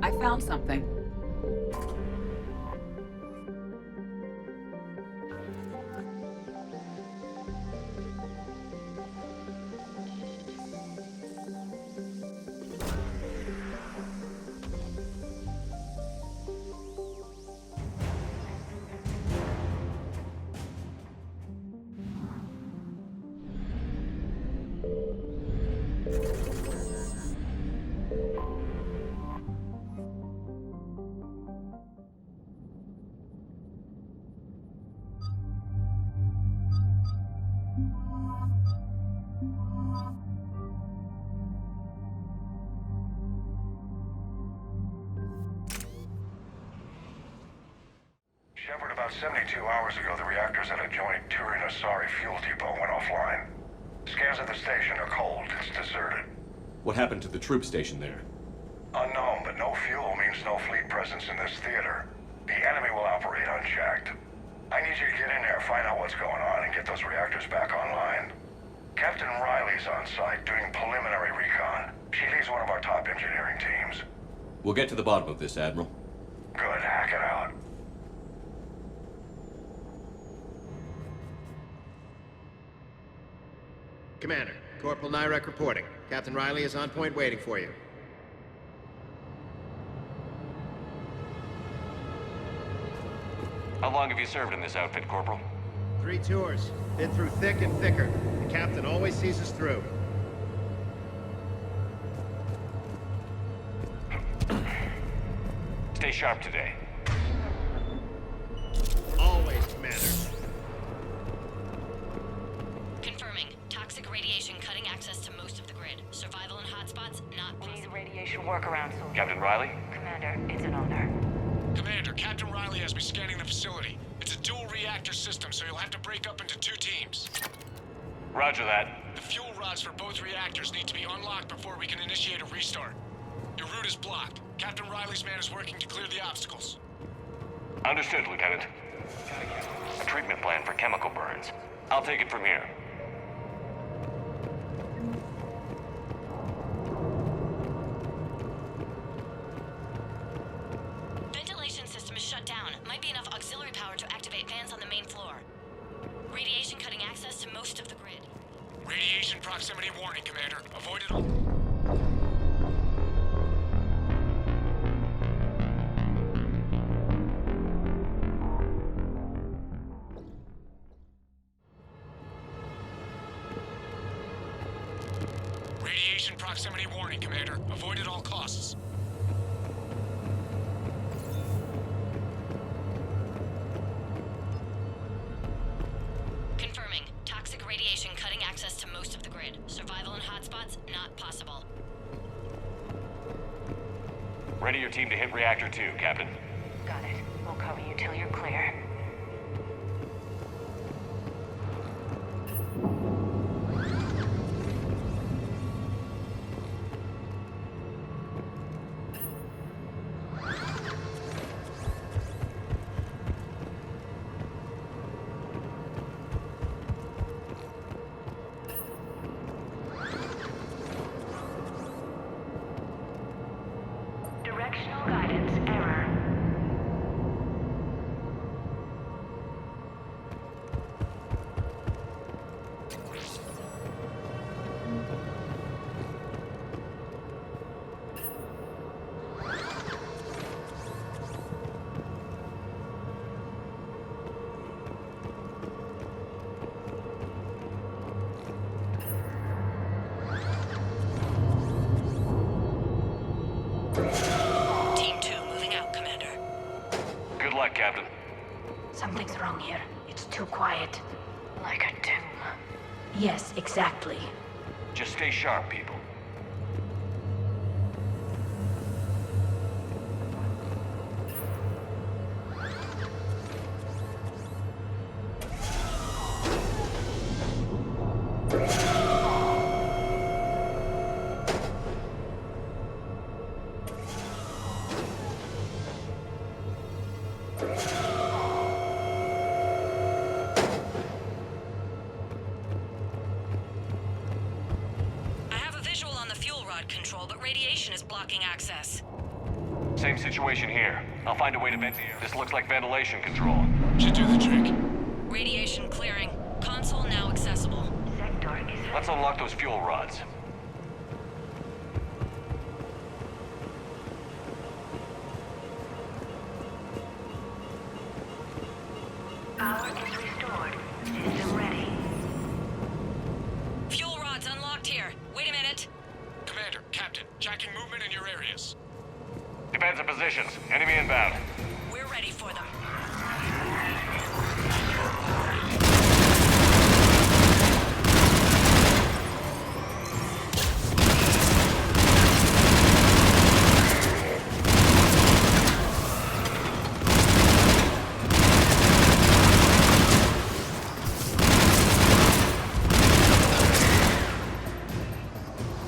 I found something. Shepard, about 72 hours ago, the reactors at a joint Turin-Asari fuel depot went offline. Scans at the station are cold. It's deserted. What happened to the troop station there? Unknown, but no fuel means no fleet presence in this theater. The enemy will operate unchecked. I need you to get in there, find out what's going on, and get those reactors back online. Captain Riley's on site doing preliminary recon. She leads one of our top engineering teams. We'll get to the bottom of this, Admiral. Good, hack it out. Commander, Corporal Nyrek reporting. Captain Riley is on point waiting for you. How long have you served in this outfit, Corporal? 3 tours. Been through thick and thicker. The captain always sees us through. Stay sharp today. Always, Commander. Confirming. Toxic radiation cutting access to most of the grid. Survival in hotspots not possible. We need a radiation workaround, soldier. Captain Riley? Commander, it's an honor. Commander, Captain Riley has me scanning the facility. It's a dual reactor system, so you'll have to break up into 2 teams. Roger that. The fuel rods for both reactors need to be unlocked before we can initiate a restart. Your route is blocked. Captain Riley's man is working to clear the obstacles. Understood, Lieutenant. A treatment plan for chemical burns. I'll take it from here. Ventilation system is shut down. Might be enough auxiliary power to activate fans on the main floor. Radiation cutting access to most of the grid. Radiation proximity warning, Commander. Avoid it all. Radiation proximity warning, Commander. Avoid at all costs. Confirming. Toxic radiation cutting access to most of the grid. Survival in hotspots, not possible. Ready your team to hit Reactor 2, Captain. Got it. We'll cover you till you're clear. Directional guidance error. Team 2 moving out, Commander. Good luck, Captain. Something's wrong here. It's too quiet. Like a tomb. Yes, exactly. Just stay sharp, people. I have a visual on the fuel rod control, but radiation is blocking access. Same situation here. I'll find a way to vent the air. This looks like ventilation control. Should do the trick. Radiation clearing. Console now accessible. Sector is... Let's unlock those fuel rods. Power is restored. System ready. Fuel rods unlocked here. Wait a minute. Commander, Captain, tracking movement in your areas. Defensive positions. Enemy inbound. We're ready for them.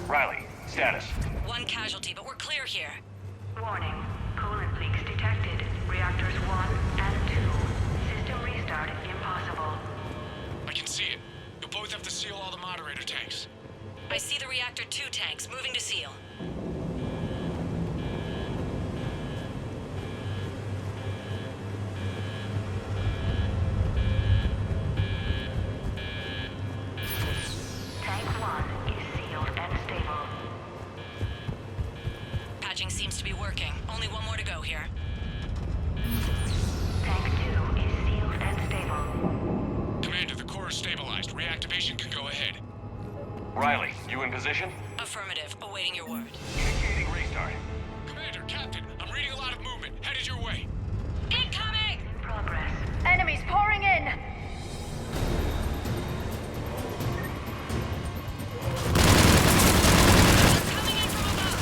Riley, status. One casualty, but we're clear here. Warning. Coolant leaks detected. Reactors 1 and 2. System restart impossible. I can see it. You'll both have to seal all the moderator tanks. I see the Reactor 2 tanks moving to seal. Tank 1 is sealed and stable. Patching seems to be working. Only one more to go here. Tank 2 is sealed and stable. Commander, the core is stabilized. Reactivation can go ahead. Riley, you in position? Affirmative. Awaiting your word. Initiating restart. Commander, Captain, I'm reading a lot of movement. Headed your way. Incoming! Progress. Enemies pouring in! Coming in from above!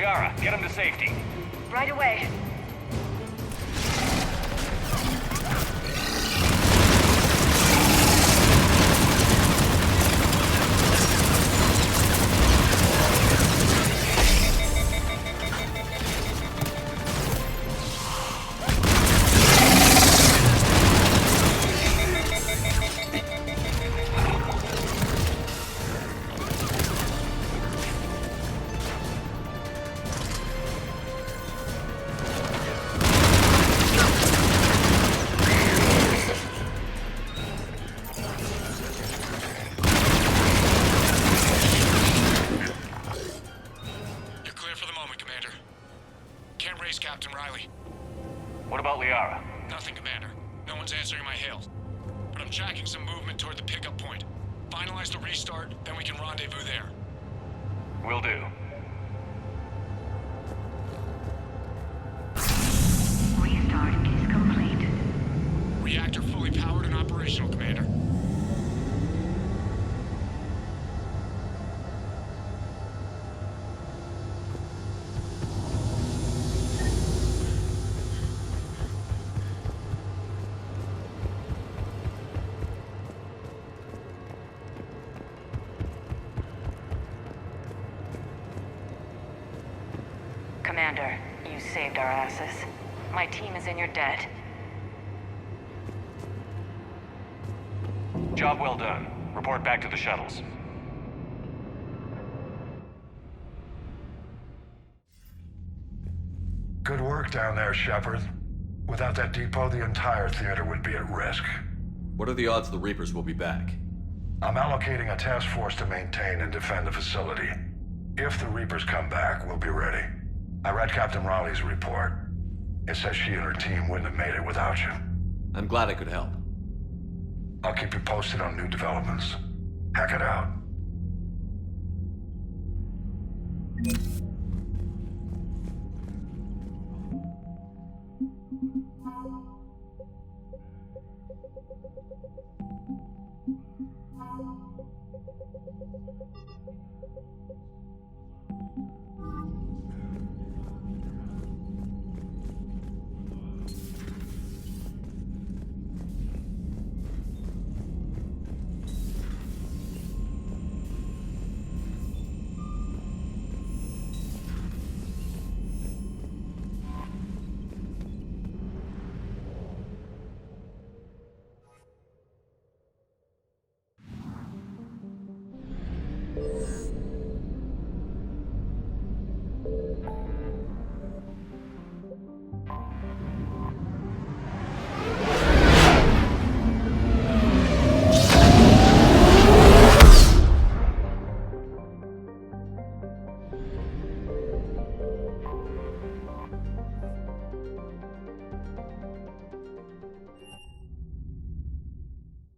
Liara, get him to safety. Right away. Captain Riley. What about Liara? Nothing, Commander. No one's answering my hails. But I'm tracking some movement toward the pickup point. Finalize the restart, then we can rendezvous there. Will do. Restart is complete. Reactor fully powered and operational, Commander. Commander, you saved our asses. My team is in your debt. Job well done. Report back to the shuttles. Good work down there, Shepard. Without that depot, the entire theater would be at risk. What are the odds the Reapers will be back? I'm allocating a task force to maintain and defend the facility. If the Reapers come back, we'll be ready. I read Captain Raleigh's report. It says she and her team wouldn't have made it without you. I'm glad I could help. I'll keep you posted on new developments. Hack it out.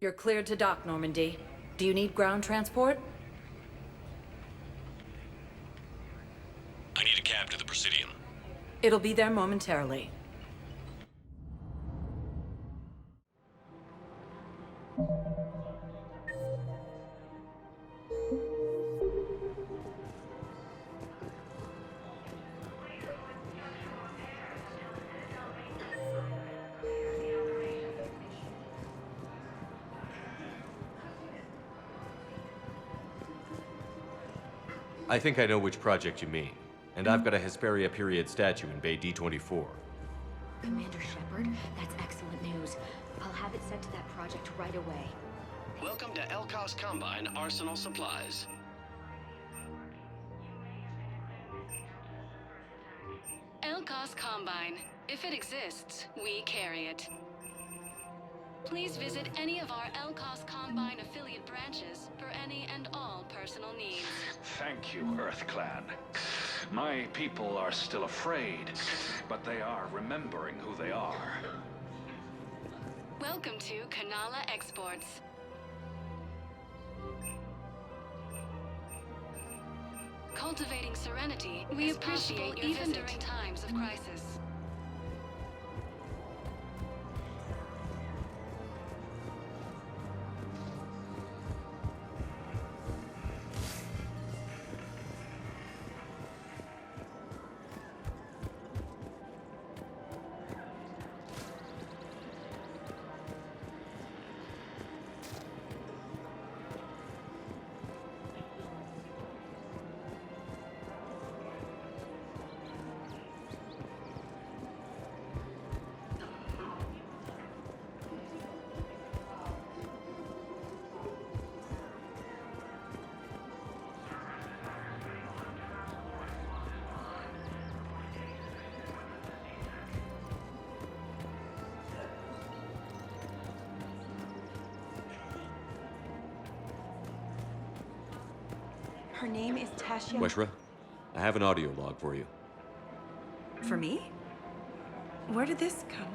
You're cleared to dock, Normandy. Do you need ground transport? I need a cab to the Presidium. It'll be there momentarily. I think I know which project you mean. And I've got a Hesperia period statue in Bay D24. Commander Shepard, that's excellent news. I'll have it sent to that project right away. Welcome to Elkos Combine Arsenal Supplies. Elkos Combine. If it exists, we carry it. Please visit any of our Elkos Combine affiliate branches for any and all personal needs. Thank you, Earth Clan. My people are still afraid, but they are remembering who they are. Welcome to Kanala Exports. Cultivating serenity we appreciate even during times of crisis. Her name is Tasha. Weshra, I have an audio log for you. For me? Where did this come?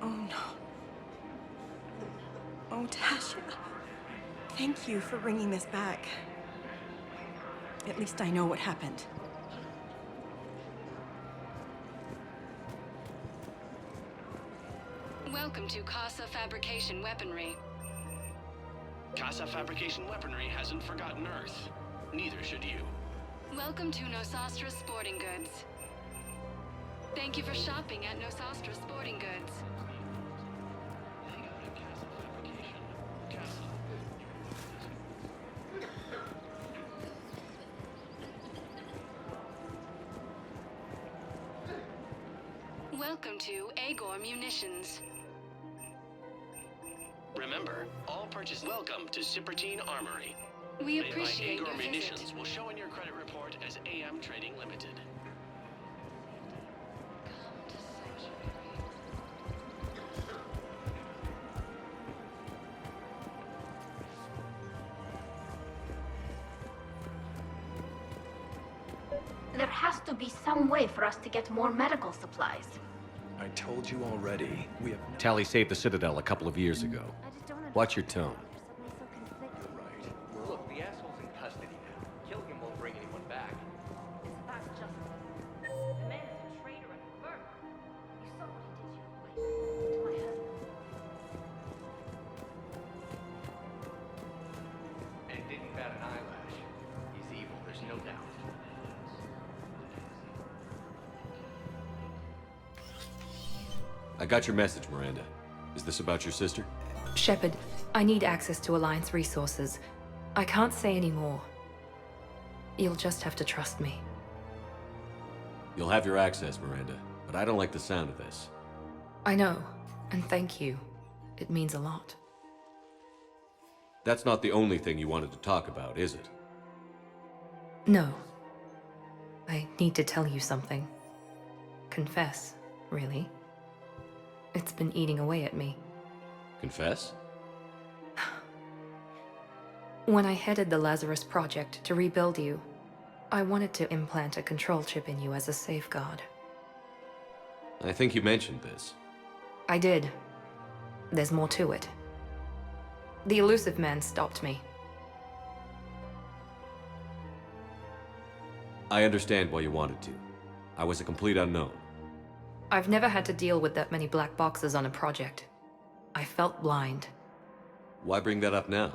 Oh no. Oh, Tasha. Thank you for bringing this back. At least I know what happened. Welcome to Casa Fabrication Weaponry. Casa Fabrication Weaponry hasn't forgotten Earth. Neither should you. Welcome to Nosastra Sporting Goods. Thank you for shopping at Nosastra Sporting Goods. Welcome to Agor Munitions. Remember, all purchase welcome to Cipertine Armory. We Made by appreciate Agor your Munitions visit. will show in your credit report as AM Trading Limited. There has to be some way for us to get more medical supplies. I told you already. We have no... Tally saved the Citadel a couple of years ago. Watch your tone. Well, look, the asshole's in custody now. Killing him won't bring anyone back. Isn't that just... The man is a traitor and a murderer. You saw what he did to my husband. And it didn't bat an eyelash. He's evil, there's no doubt. I got your message, Miranda. Is this about your sister? Shepard, I need access to Alliance resources. I can't say any more. You'll just have to trust me. You'll have your access, Miranda, but I don't like the sound of this. I know, and thank you. It means a lot. That's not the only thing you wanted to talk about, is it? No. I need to tell you something. Confess, really. It's been eating away at me. Confess? When I headed the Lazarus Project to rebuild you, I wanted to implant a control chip in you as a safeguard. I think you mentioned this. I did. There's more to it. The elusive man stopped me. I understand why you wanted to. I was a complete unknown. I've never had to deal with that many black boxes on a project. I felt blind. Why bring that up now?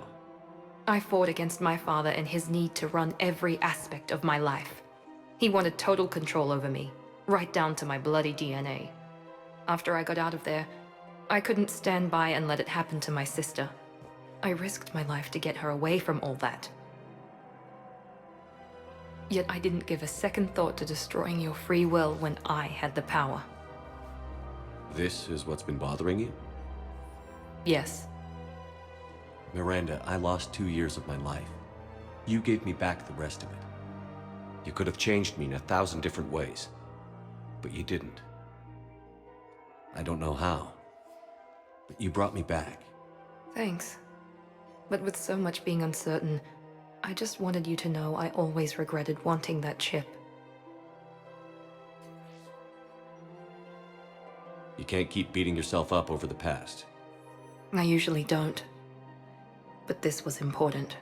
I fought against my father and his need to run every aspect of my life. He wanted total control over me, right down to my bloody DNA. After I got out of there, I couldn't stand by and let it happen to my sister. I risked my life to get her away from all that. Yet I didn't give a second thought to destroying your free will when I had the power. This is what's been bothering you? Yes. Miranda, I lost 2 years of my life. You gave me back the rest of it. You could have changed me in 1,000 different ways, but you didn't. I don't know how, but you brought me back. Thanks. But with so much being uncertain, I just wanted you to know I always regretted wanting that chip. You can't keep beating yourself up over the past. I usually don't. But this was important.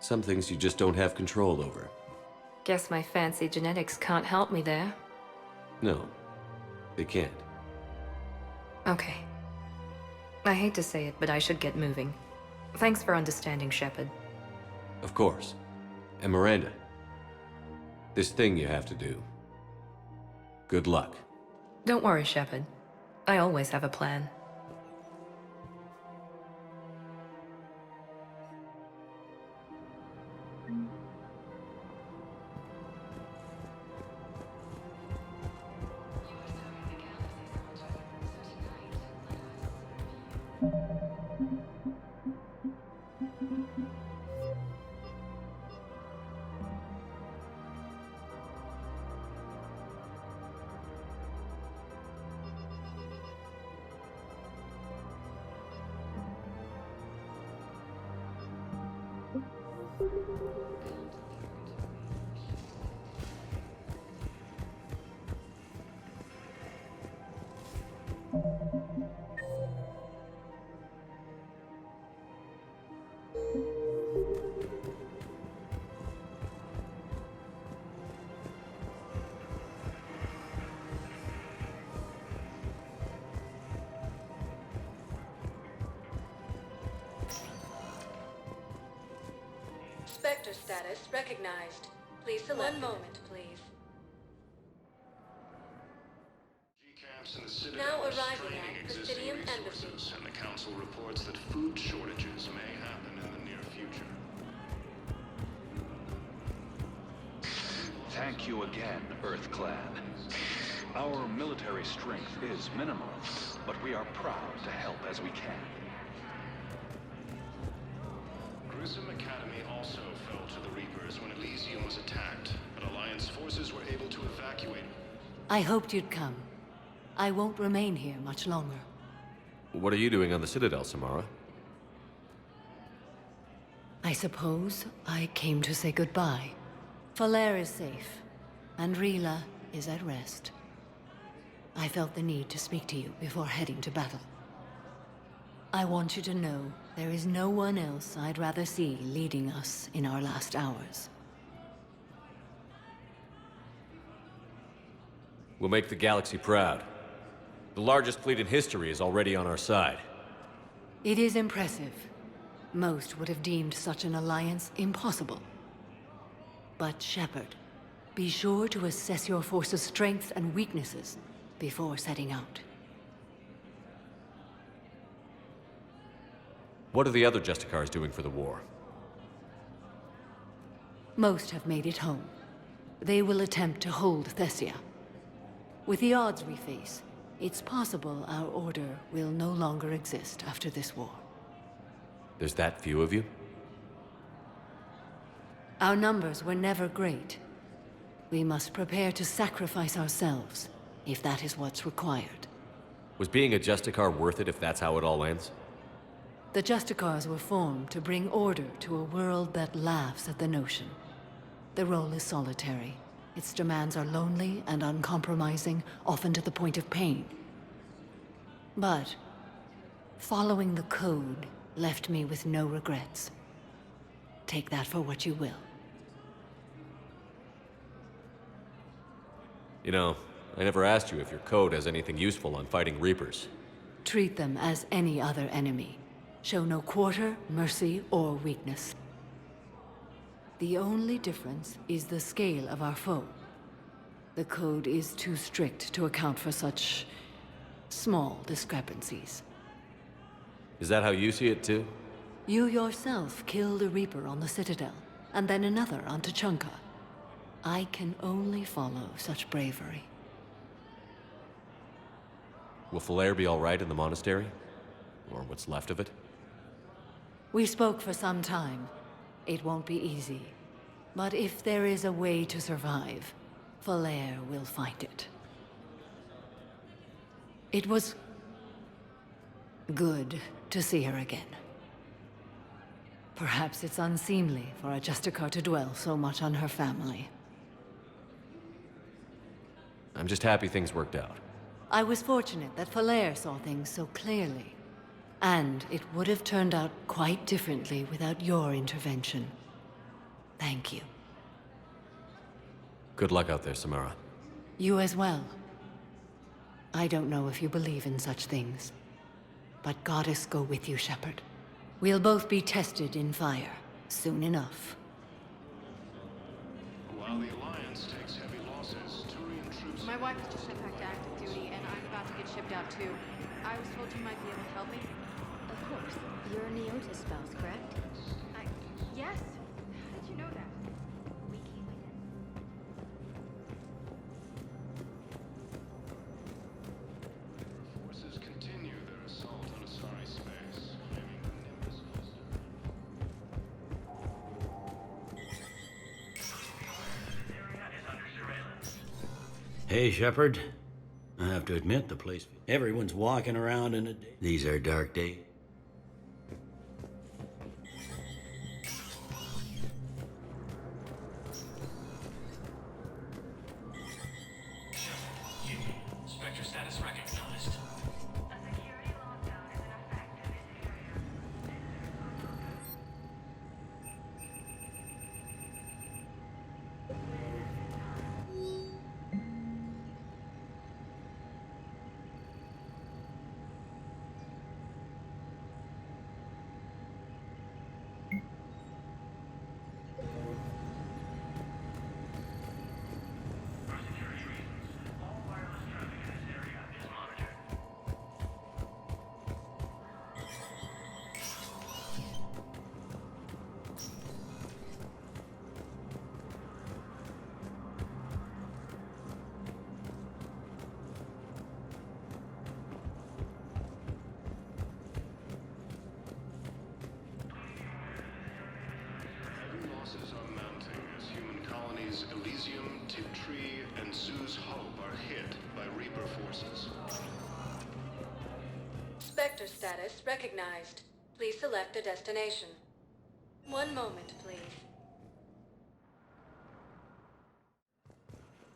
Some things you just don't have control over. Guess my fancy genetics can't help me there. No, they can't. Okay. I hate to say it, but I should get moving. Thanks for understanding, Shepard. Of course. And Miranda, this thing you have to do. Good luck. Don't worry, Shepard. I always have a plan. Inspector status recognized. Please select. One moment, please. Camps in the city Now are arriving straining at existing Presidium resources, Embassy. and the Council reports that food shortages may happen in the near future. Thank you again, Earth Clan. Our military strength is minimal, but we are proud to help as we can. Grissom Academy also fell to the Reapers when Elysium was attacked, but Alliance forces were able to evacuate. I hoped you'd come. I won't remain here much longer. What are you doing on the Citadel, Samara? I suppose I came to say goodbye. Falair is safe, and Rila is at rest. I felt the need to speak to you before heading to battle. I want you to know there is no one else I'd rather see leading us in our last hours. We'll make the galaxy proud. The largest fleet in history is already on our side. It is impressive. Most would have deemed such an alliance impossible. But Shepard, be sure to assess your force's strengths and weaknesses before setting out. What are the other Justicars doing for the war? Most have made it home. They will attempt to hold Thessia. With the odds we face, it's possible our order will no longer exist after this war. There's that few of you? Our numbers were never great. We must prepare to sacrifice ourselves, if that is what's required. Was being a Justicar worth it if that's how it all ends? The Justicars were formed to bring order to a world that laughs at the notion. The role is solitary. Its demands are lonely and uncompromising, often to the point of pain. But following the code left me with no regrets. Take that for what you will. You know, I never asked you if your code has anything useful on fighting Reapers. Treat them as any other enemy. Show no quarter, mercy, or weakness. The only difference is the scale of our foe. The code is too strict to account for such small discrepancies. Is that how you see it too? You yourself killed a Reaper on the Citadel, and then another on Tuchanka. I can only follow such bravery. Will Falair be all right in the monastery? Or what's left of it? We spoke for some time. It won't be easy. But if there is a way to survive, Falair will find it. It was good to see her again. Perhaps it's unseemly for a Justicar to dwell so much on her family. I'm just happy things worked out. I was fortunate that Falair saw things so clearly. And it would have turned out quite differently without your intervention. Thank you. Good luck out there, Samara. You as well. I don't know if you believe in such things, but Goddess go with you, Shepard. We'll both be tested in fire, soon enough. While the Alliance takes heavy losses, Turian troops... My wife has just went back to active duty, and I'm about to get shipped out too. I was told you might be able to help me. Of course. You're a Neota spouse, correct? Yes. How did you know that? Forces continue their assault on Asari space, claiming the Nimbus cluster. Hey, Shepard. I have to admit, the place... Everyone's walking around in a... These are dark days. Spectre status recognized. colonies Elysium, Tiptree, and Zoo's Hope are hit by Reaper forces. Spectre status recognized. Please select a destination. One moment, please.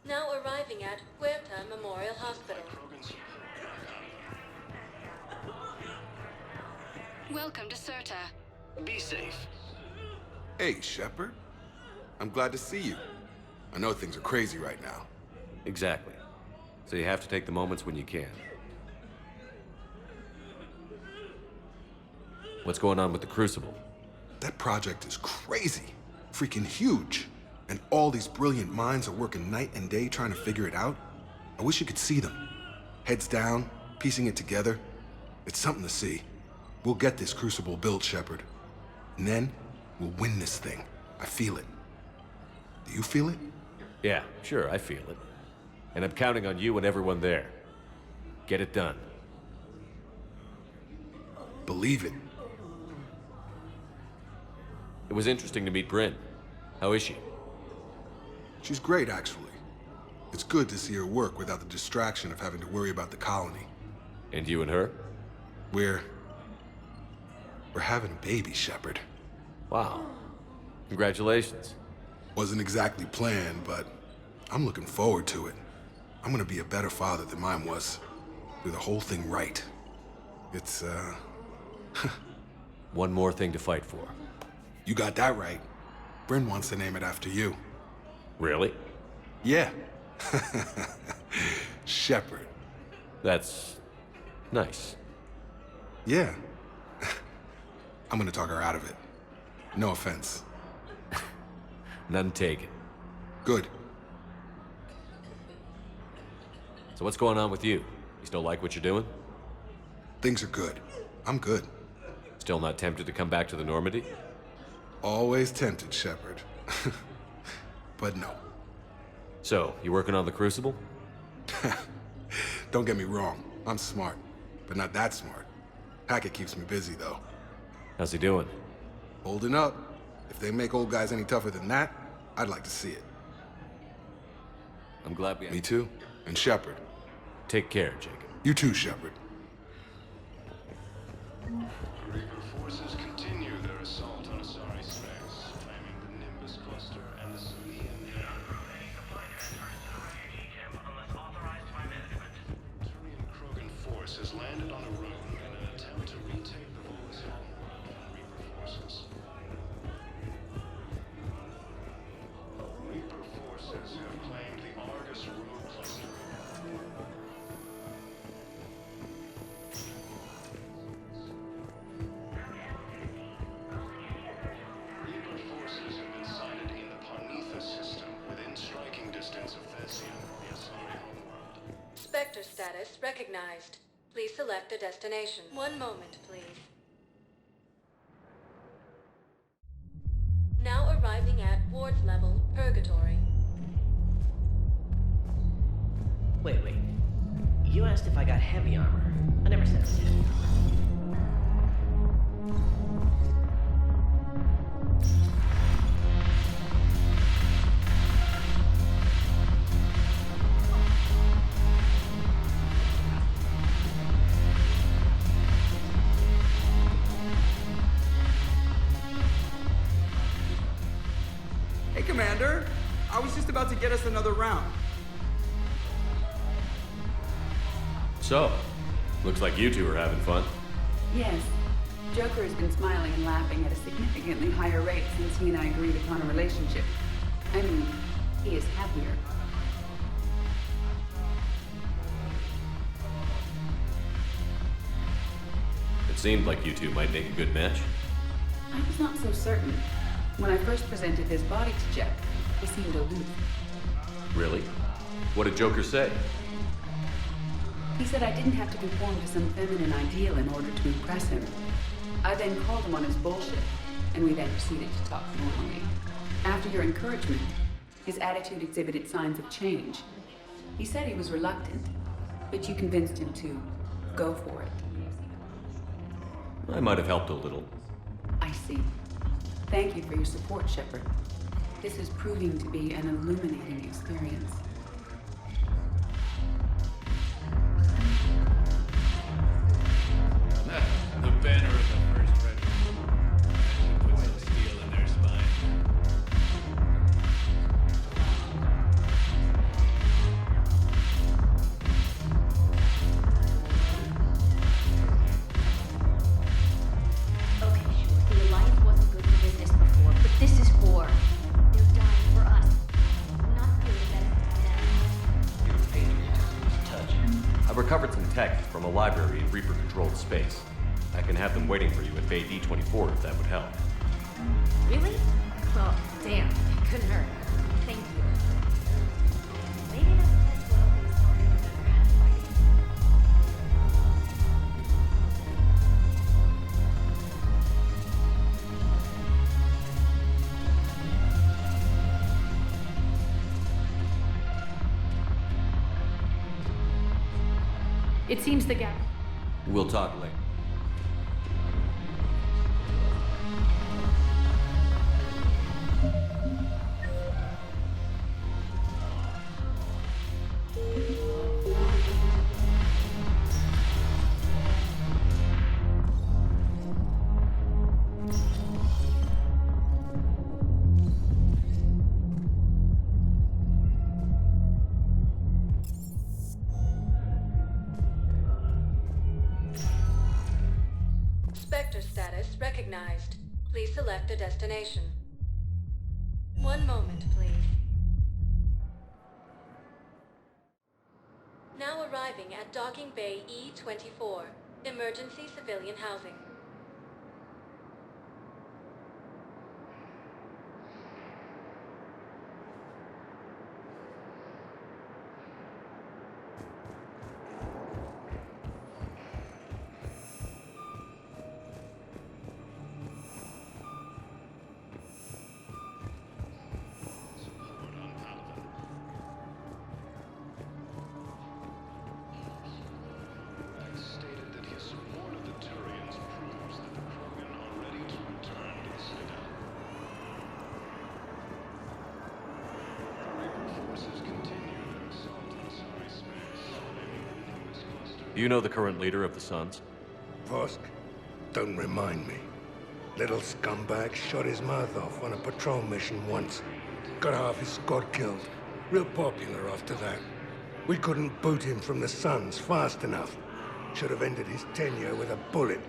Now arriving at Huerta Memorial Hospital. Welcome to Certa. Be safe. Hey, Shepard. I'm glad to see you. I know things are crazy right now. Exactly. So you have to take the moments when you can. What's going on with the Crucible? That project is crazy. Freaking huge. And all these brilliant minds are working night and day trying to figure it out. I wish you could see them. Heads down, piecing it together. It's something to see. We'll get this Crucible built, Shepard. And then, we'll win this thing. I feel it. Do you feel it? Yeah, sure, I feel it. And I'm counting on you and everyone there. Get it done. Believe it. It was interesting to meet Bryn. How is she? She's great, actually. It's good to see her work without the distraction of having to worry about the colony. And you and her? We're having a baby, Shepard. Wow. Congratulations. Wasn't exactly planned, but I'm looking forward to it. I'm gonna be a better father than mine was. Do the whole thing right. It's, One more thing to fight for. You got that right. Bryn wants to name it after you. Really? Yeah. Shepard. That's nice. Yeah. I'm gonna talk her out of it. No offense. None taken. Good. So what's going on with you? You still like what you're doing? Things are good. I'm good. Still not tempted to come back to the Normandy? Always tempted, Shepard. But no. So, you working on the Crucible? Don't get me wrong. I'm smart, but not that smart. Hackett keeps me busy, though. How's he doing? Holding up. If they make old guys any tougher than that, I'd like to see it. I'm glad we... Me too. And Shepard. Take care, Jacob. You too, Shepard. Reaper forces continue their assault on Asari space, claiming the Nimbus cluster and the Sunian Turian Krogan force has landed on a road in an attempt to retake the Volus homeworld from Reaper forces. Reaper forces have claimed the Argus road cluster. Reaper forces have been sighted in the Parnitha system, within striking distance of Thessian, the Asari homeworld. Spectre status recognized. Please select a destination. One moment, please. Now arriving at Ward's level, Purgatory. Wait. You asked if I got heavy armor. I never said I did. Hey, Commander. I was just about to get us another round. So, looks like you two are having fun. Yes. Joker has been smiling and laughing at a significantly higher rate since he and I agreed upon a relationship. I mean, he is happier. It seemed like you two might make a good match. I was not so certain. When I first presented his body to Jeff, he seemed aloof. Really? What did Joker say? He said I didn't have to conform to some feminine ideal in order to impress him. I then called him on his bullshit, and we then proceeded to talk normally. After your encouragement, his attitude exhibited signs of change. He said he was reluctant, but you convinced him to go for it. I might have helped a little. I see. Thank you for your support, Shepard. This is proving to be an illuminating experience. The banner of the First Regiment. She put some steel in their spine. Okay, sure. The Alliance wasn't good for business before, but this is war. They're dying for us. I'm not feeling better Your pager touch. I recovered some tech from a library in Reaper-controlled space. I can have them waiting for you at Bay D-24 if that would help. Really? Well, damn. It couldn't hurt. Thank you. Maybe that's what I'll be sorry I've never had fighting. It seems the gap. We'll talk later. Spectre status recognized. Please select a destination. One moment, please. Now arriving at Docking Bay E-24, emergency civilian housing. Stated that his support of the Turians proves that the Krogan are ready to return to the Citadel. The Reaper forces continue their assault on cyberspace. This cluster Do you know the current leader of the Suns? Vosk? Don't remind me. Little scumbag shot his mouth off on a patrol mission once. Got half his squad killed. Real popular after that. We couldn't boot him from the Suns fast enough. Should have ended his tenure with a bullet.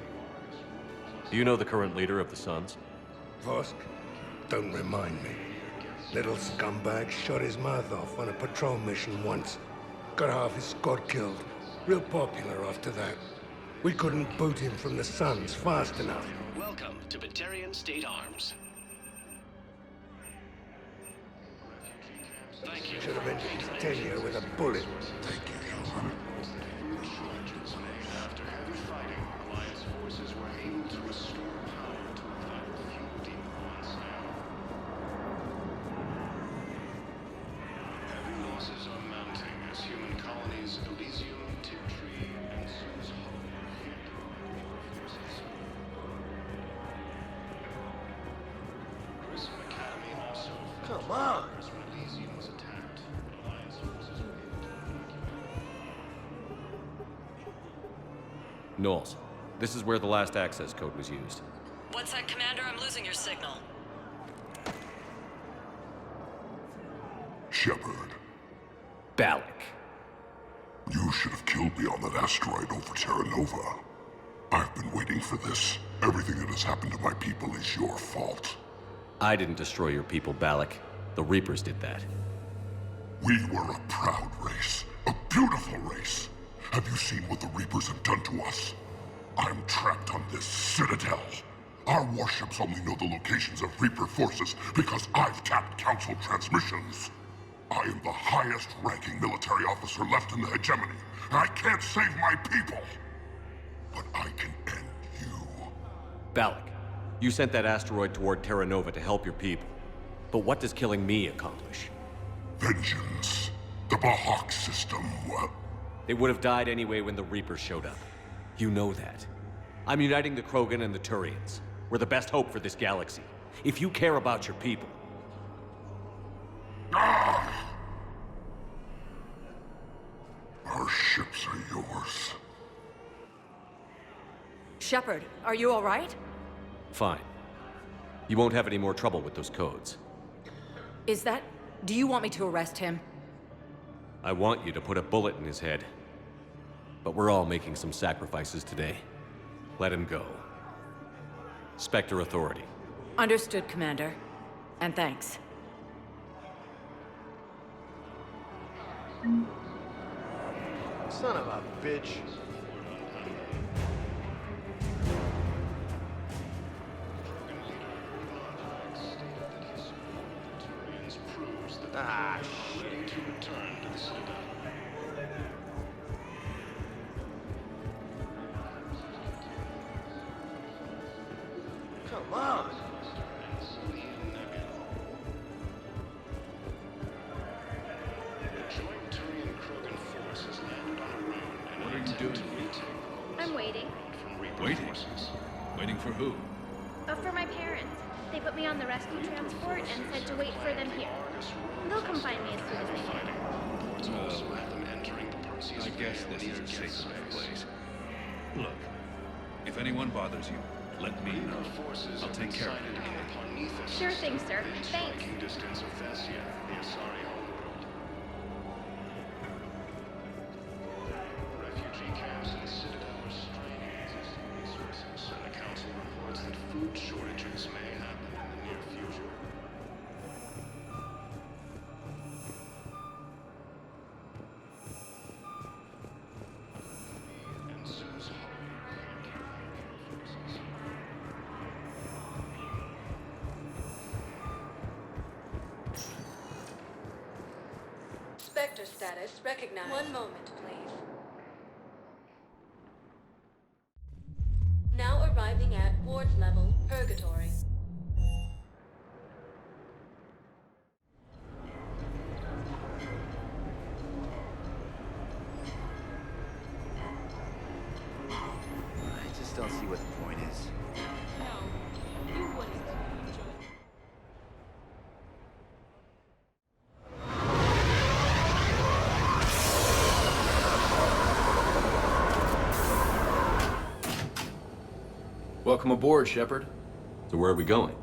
Do you know the current leader of the Suns? Vosk? Don't remind me. Little scumbag shot his mouth off on a patrol mission once. Got half his squad killed. Real popular after that. We couldn't boot him from the Suns fast enough. Welcome to Batarian State Arms. Thank you. Should have ended his tenure with a bullet. Thank you, Hillman. After heavy fighting, Alliance forces were able to restore power to a vital few deep once now. Heavy losses are mounting as human colonies Elysium, Tiptree, and Sue's Hope hit Reaper forces. Grissom Academy also fell Come on! when Elysium was attacked. Alliance forces were able to Knowles, this is where the last access code was used. What's that, Commander? I'm losing your signal. Shepard, Balak. you should have killed me on that asteroid over Terra Nova. I've been waiting for this. Everything that has happened to my people is your fault. I didn't destroy your people, Balak. The Reapers did that. We were a proud race. A beautiful race. Have you seen what the Reapers have done to us? I'm trapped on this Citadel. Our warships only know the locations of Reaper forces because I've tapped Council transmissions. I am the highest-ranking military officer left in the hegemony. I can't save my people. But I can end you. Balak, you sent that asteroid toward Terra Nova to help your people. But what does killing me accomplish? Vengeance. The Bahak system. They would have died anyway when the Reapers showed up. You know that. I'm uniting the Krogan and the Turians. We're the best hope for this galaxy. If you care about your people... warships are yours. Shepard, are you all right? Fine. You won't have any more trouble with those codes. Is that... Do you want me to arrest him? I want you to put a bullet in his head. But we're all making some sacrifices today. Let him go. Spectre Authority. Understood, Commander. And thanks. Son of a bitch. Ah, shit. Come on. What are you doing? I'm waiting. Waiting? Waiting for who? For my parents. They put me on the rescue transport and said to wait for them here. They'll come find me as soon as they can. I guess this is a safe enough place. Look, if anyone bothers you, let me know. I'll take care of it. Sure thing, sir. Thanks. Refugee camps and Citadel are straining existing resources, and the Council reports that food shortages may happen in the near future. And Zeus Spectre status recognized. One moment, please. Now arriving at ward level, Purgatory. I just don't see what the point is. No, you wouldn't. Welcome aboard, Shepard. So where are we going?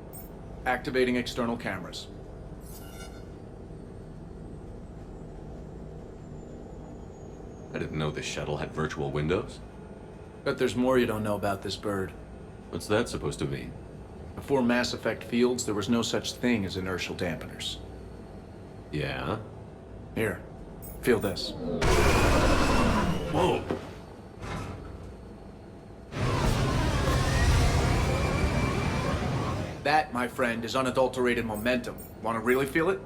Activating external cameras. I didn't know this shuttle had virtual windows. Bet there's more you don't know about this bird. What's that supposed to mean? Before Mass Effect fields, there was no such thing as inertial dampeners. Yeah? Here, feel this. Whoa! That, my friend, is unadulterated momentum. Want to really feel it?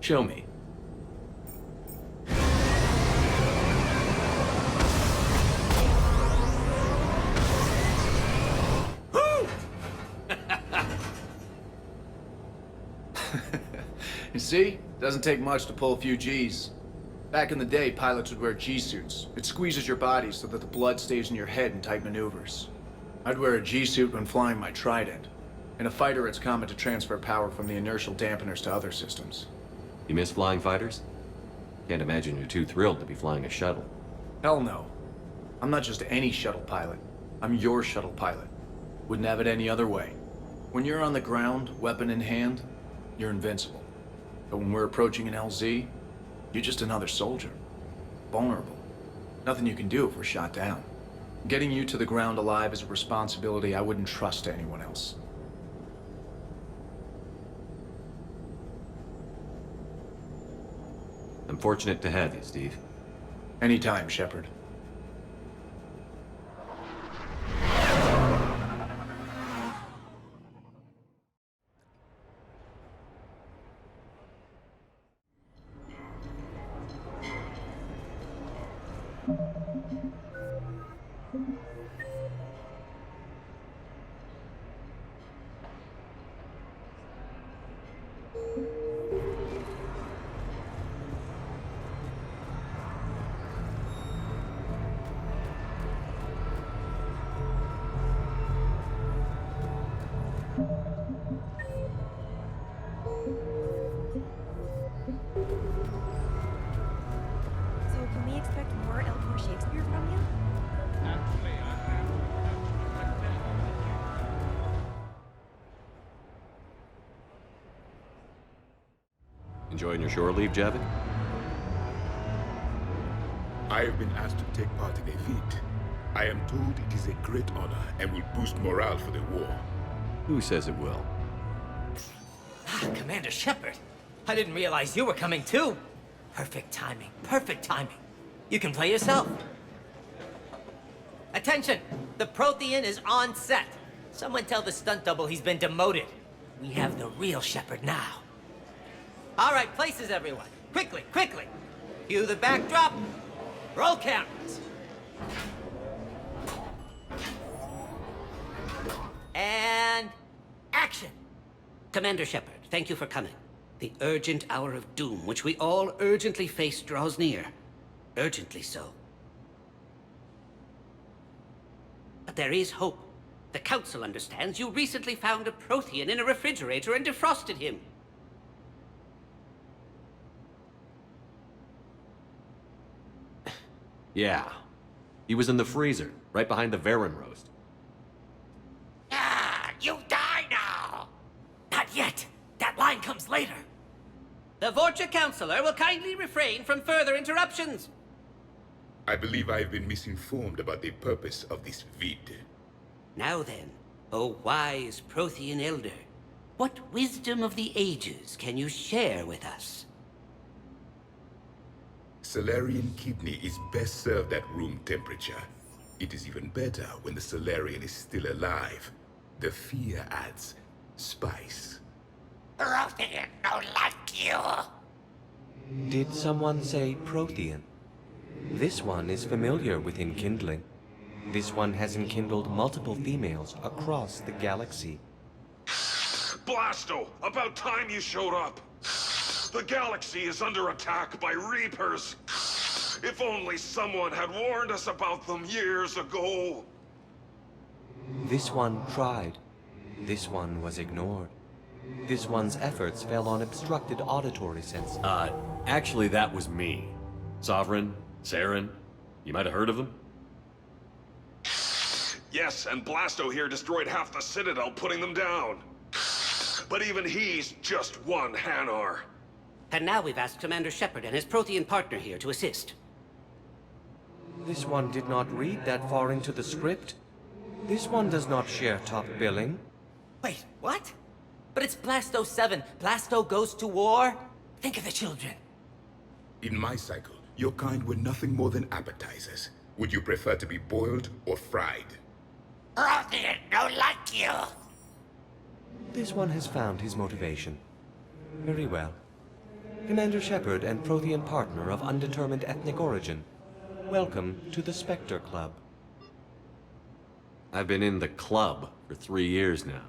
Show me. You see? Doesn't take much to pull a few Gs. Back in the day, pilots would wear G-suits. It squeezes your body so that the blood stays in your head in tight maneuvers. I'd wear a G-suit when flying my Trident. In a fighter, it's common to transfer power from the inertial dampeners to other systems. You miss flying fighters? Can't imagine you're too thrilled to be flying a shuttle. Hell no. I'm not just any shuttle pilot. I'm your shuttle pilot. Wouldn't have it any other way. When you're on the ground, weapon in hand, you're invincible. But when we're approaching an LZ, you're just another soldier. Vulnerable. Nothing you can do if we're shot down. Getting you to the ground alive is a responsibility I wouldn't trust to anyone else. I'm fortunate to have you, Steve. Anytime, Shepard. Enjoying your shore leave, Javik? I have been asked to take part in a feat. I am told it is a great honor and will boost morale for the war. Who says it will? Commander Shepard, I didn't realize you were coming too. Perfect timing, perfect timing. You can play yourself. Attention! The Prothean is on set. Someone tell the stunt double he's been demoted. We have the real Shepard now. All right, places everyone. Quickly, quickly. Cue the backdrop. Roll cameras. And action. Commander Shepard, thank you for coming. The urgent hour of doom, which we all urgently face, draws near. Urgently so. But there is hope. The Council understands you recently found a Prothean in a refrigerator and defrosted him. Yeah. He was in the freezer, right behind the Varen roast. Ah, you die now! Not yet. That line comes later. The Vorcha Councilor will kindly refrain from further interruptions. I believe I have been misinformed about the purpose of this vid. Now then, O wise Prothean Elder, what wisdom of the ages can you share with us? Salarian kidney is best served at room temperature. It is even better when the Salarian is still alive. The fear adds spice. Prothean don't like you. Did someone say Prothean? This one is familiar with enkindling. This one has enkindled multiple females across the galaxy. Blasto, about time you showed up. The galaxy is under attack by Reapers. If only someone had warned us about them years ago. This one tried. This one was ignored. This one's efforts fell on obstructed auditory sense. Actually that was me. Sovereign, Saren, you might have heard of them? Yes, and Blasto here destroyed half the Citadel, putting them down. But even he's just one Hanar. And now we've asked Commander Shepard and his Prothean partner here to assist. This one did not read that far into the script. This one does not share top billing. Wait, what? But it's Blasto 7. Blasto goes to war? Think of the children. In my cycle, your kind were nothing more than appetizers. Would you prefer to be boiled or fried? Prothean don't like you. This one has found his motivation. Very well. Commander Shepard and Prothean partner of undetermined ethnic origin. Welcome to the Spectre Club. I've been in the club for 3 years now.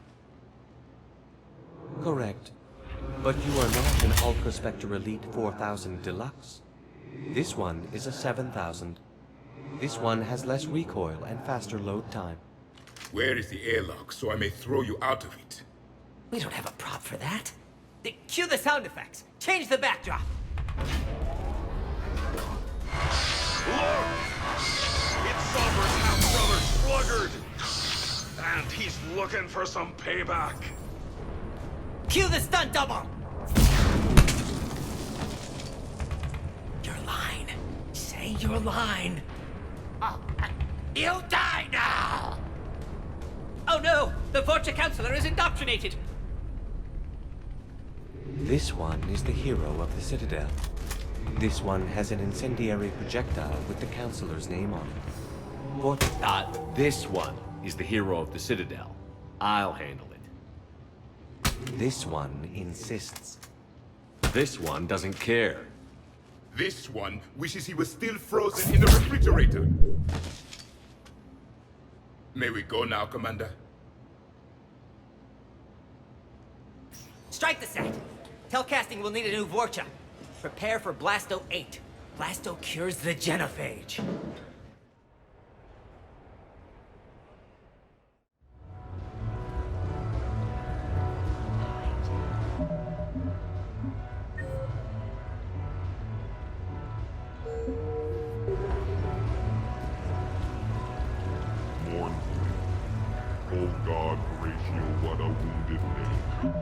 Correct. But you are not an Ultra Spectre Elite 4000 Deluxe. This one is a 7000. This one has less recoil and faster load time. Where is the airlock so I may throw you out of it? We don't have a prop for that. Cue the sound effects. Change the backdrop. Look! It's Sovereign's half-brother Sluggard! And he's looking for some payback. Cue the stunt double! Your line. Say your line. You die now! Oh no! The Vorcha Councilor is indoctrinated! This one is the hero of the Citadel. This one has an incendiary projectile with the Councilor's name on it. What? This one is the hero of the Citadel. I'll handle it. This one insists. This one doesn't care. This one wishes he was still frozen in a refrigerator. May we go now, Commander? Strike the set. Tell casting we'll need a new Vorcha. Prepare for Blasto 8. Blasto cures the genophage. Mournfully, oh God, Horatio, what a wounded name.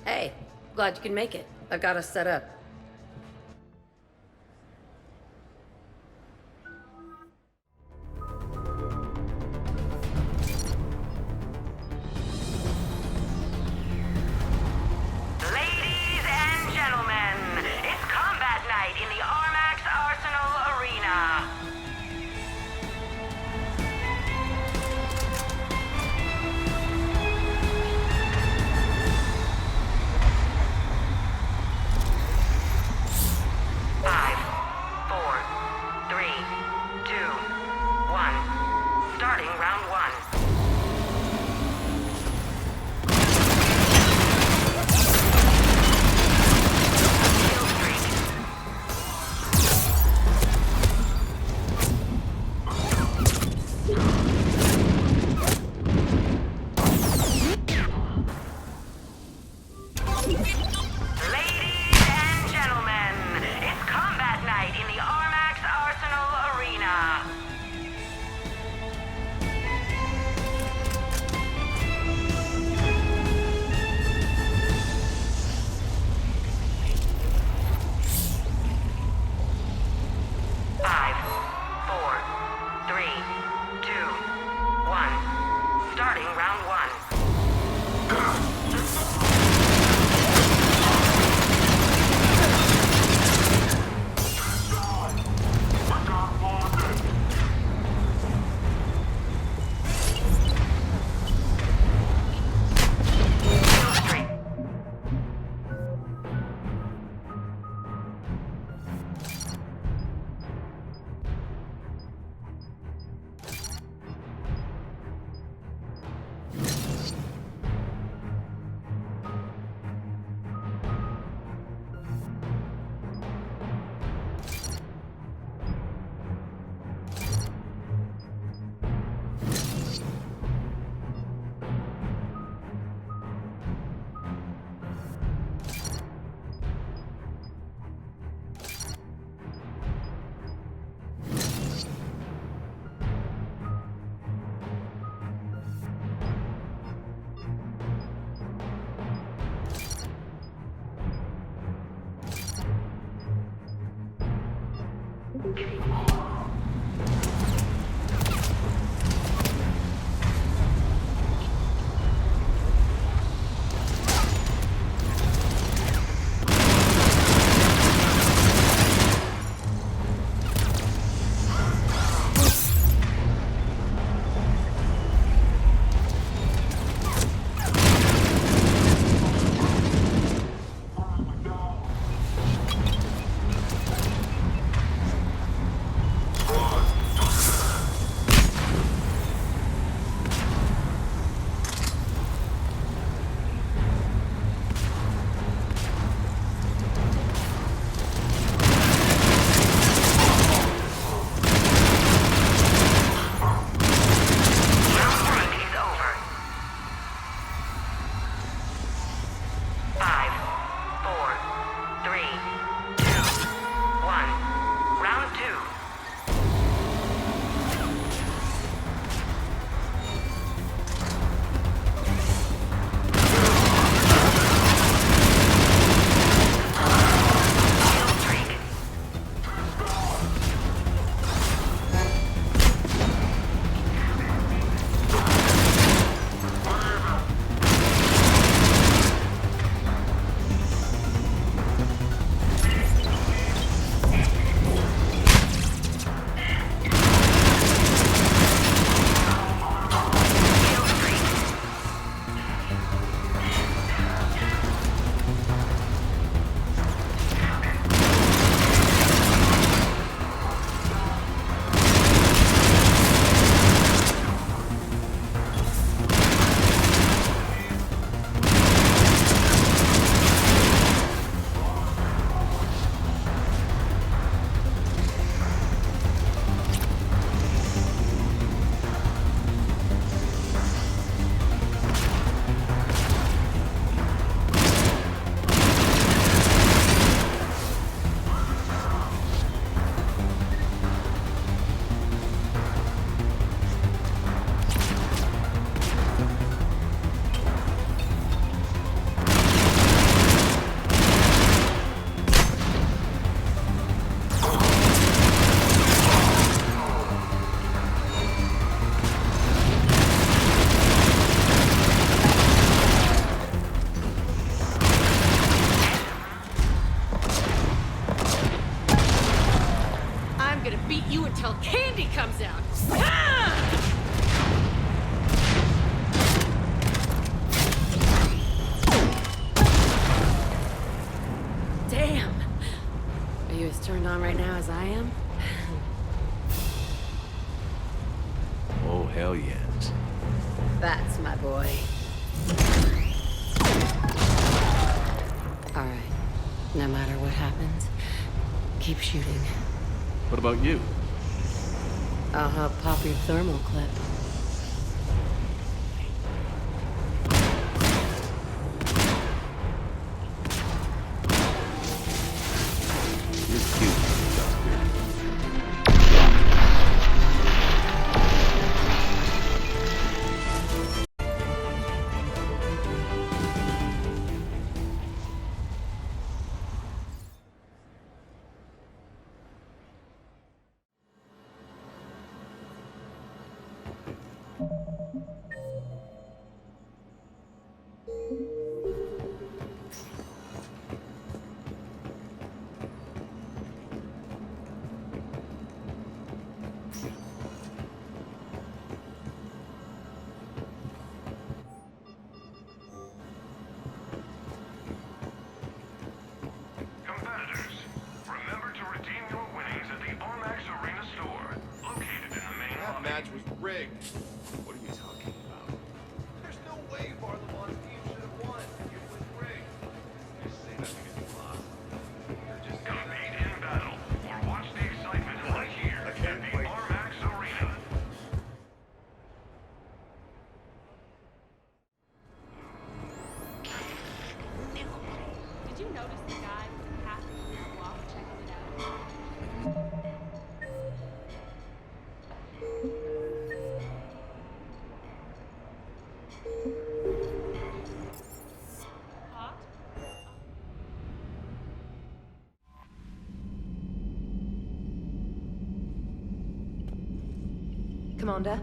Hey, glad you can make it. I've got us set up. Ladies and gentlemen, it's combat night in the Armax Arsenal Arena. Five, four, three, two, one. Starting round one. Ladies and gentlemen, it's combat night in the Armax Arsenal Arena. Five, four, three, two, one. Starting round one. gonna beat you until candy comes out! Ah! Damn! Are you as turned on right now as I am? Oh, hell yes. That's my boy. All right. No matter what happens, keep shooting. What about you? I'll help pop your thermal clip. You're cute, Doctor. Competitors, remember to redeem your winnings at the Armax Arena store, located in the main lobby. That match was rigged. What are you talking about? There's no way Barlamon's team should have won. It was rigged. Just say nothing is lost. You're just Compete in battle, or watch the excitement right here at the Armax Arena. Did you notice the guy with the half of his block checking it out? Hot? Commander?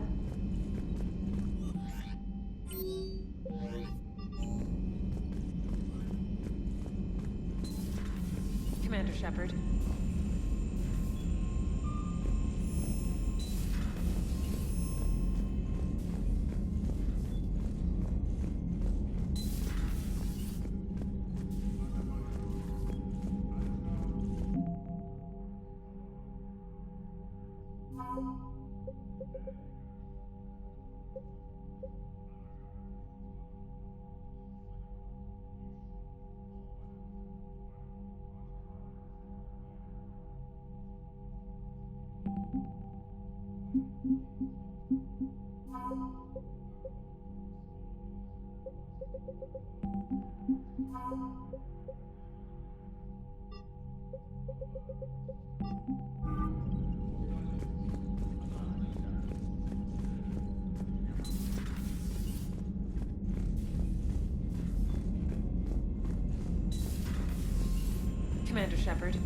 Commander Shepard. Commander Shepard.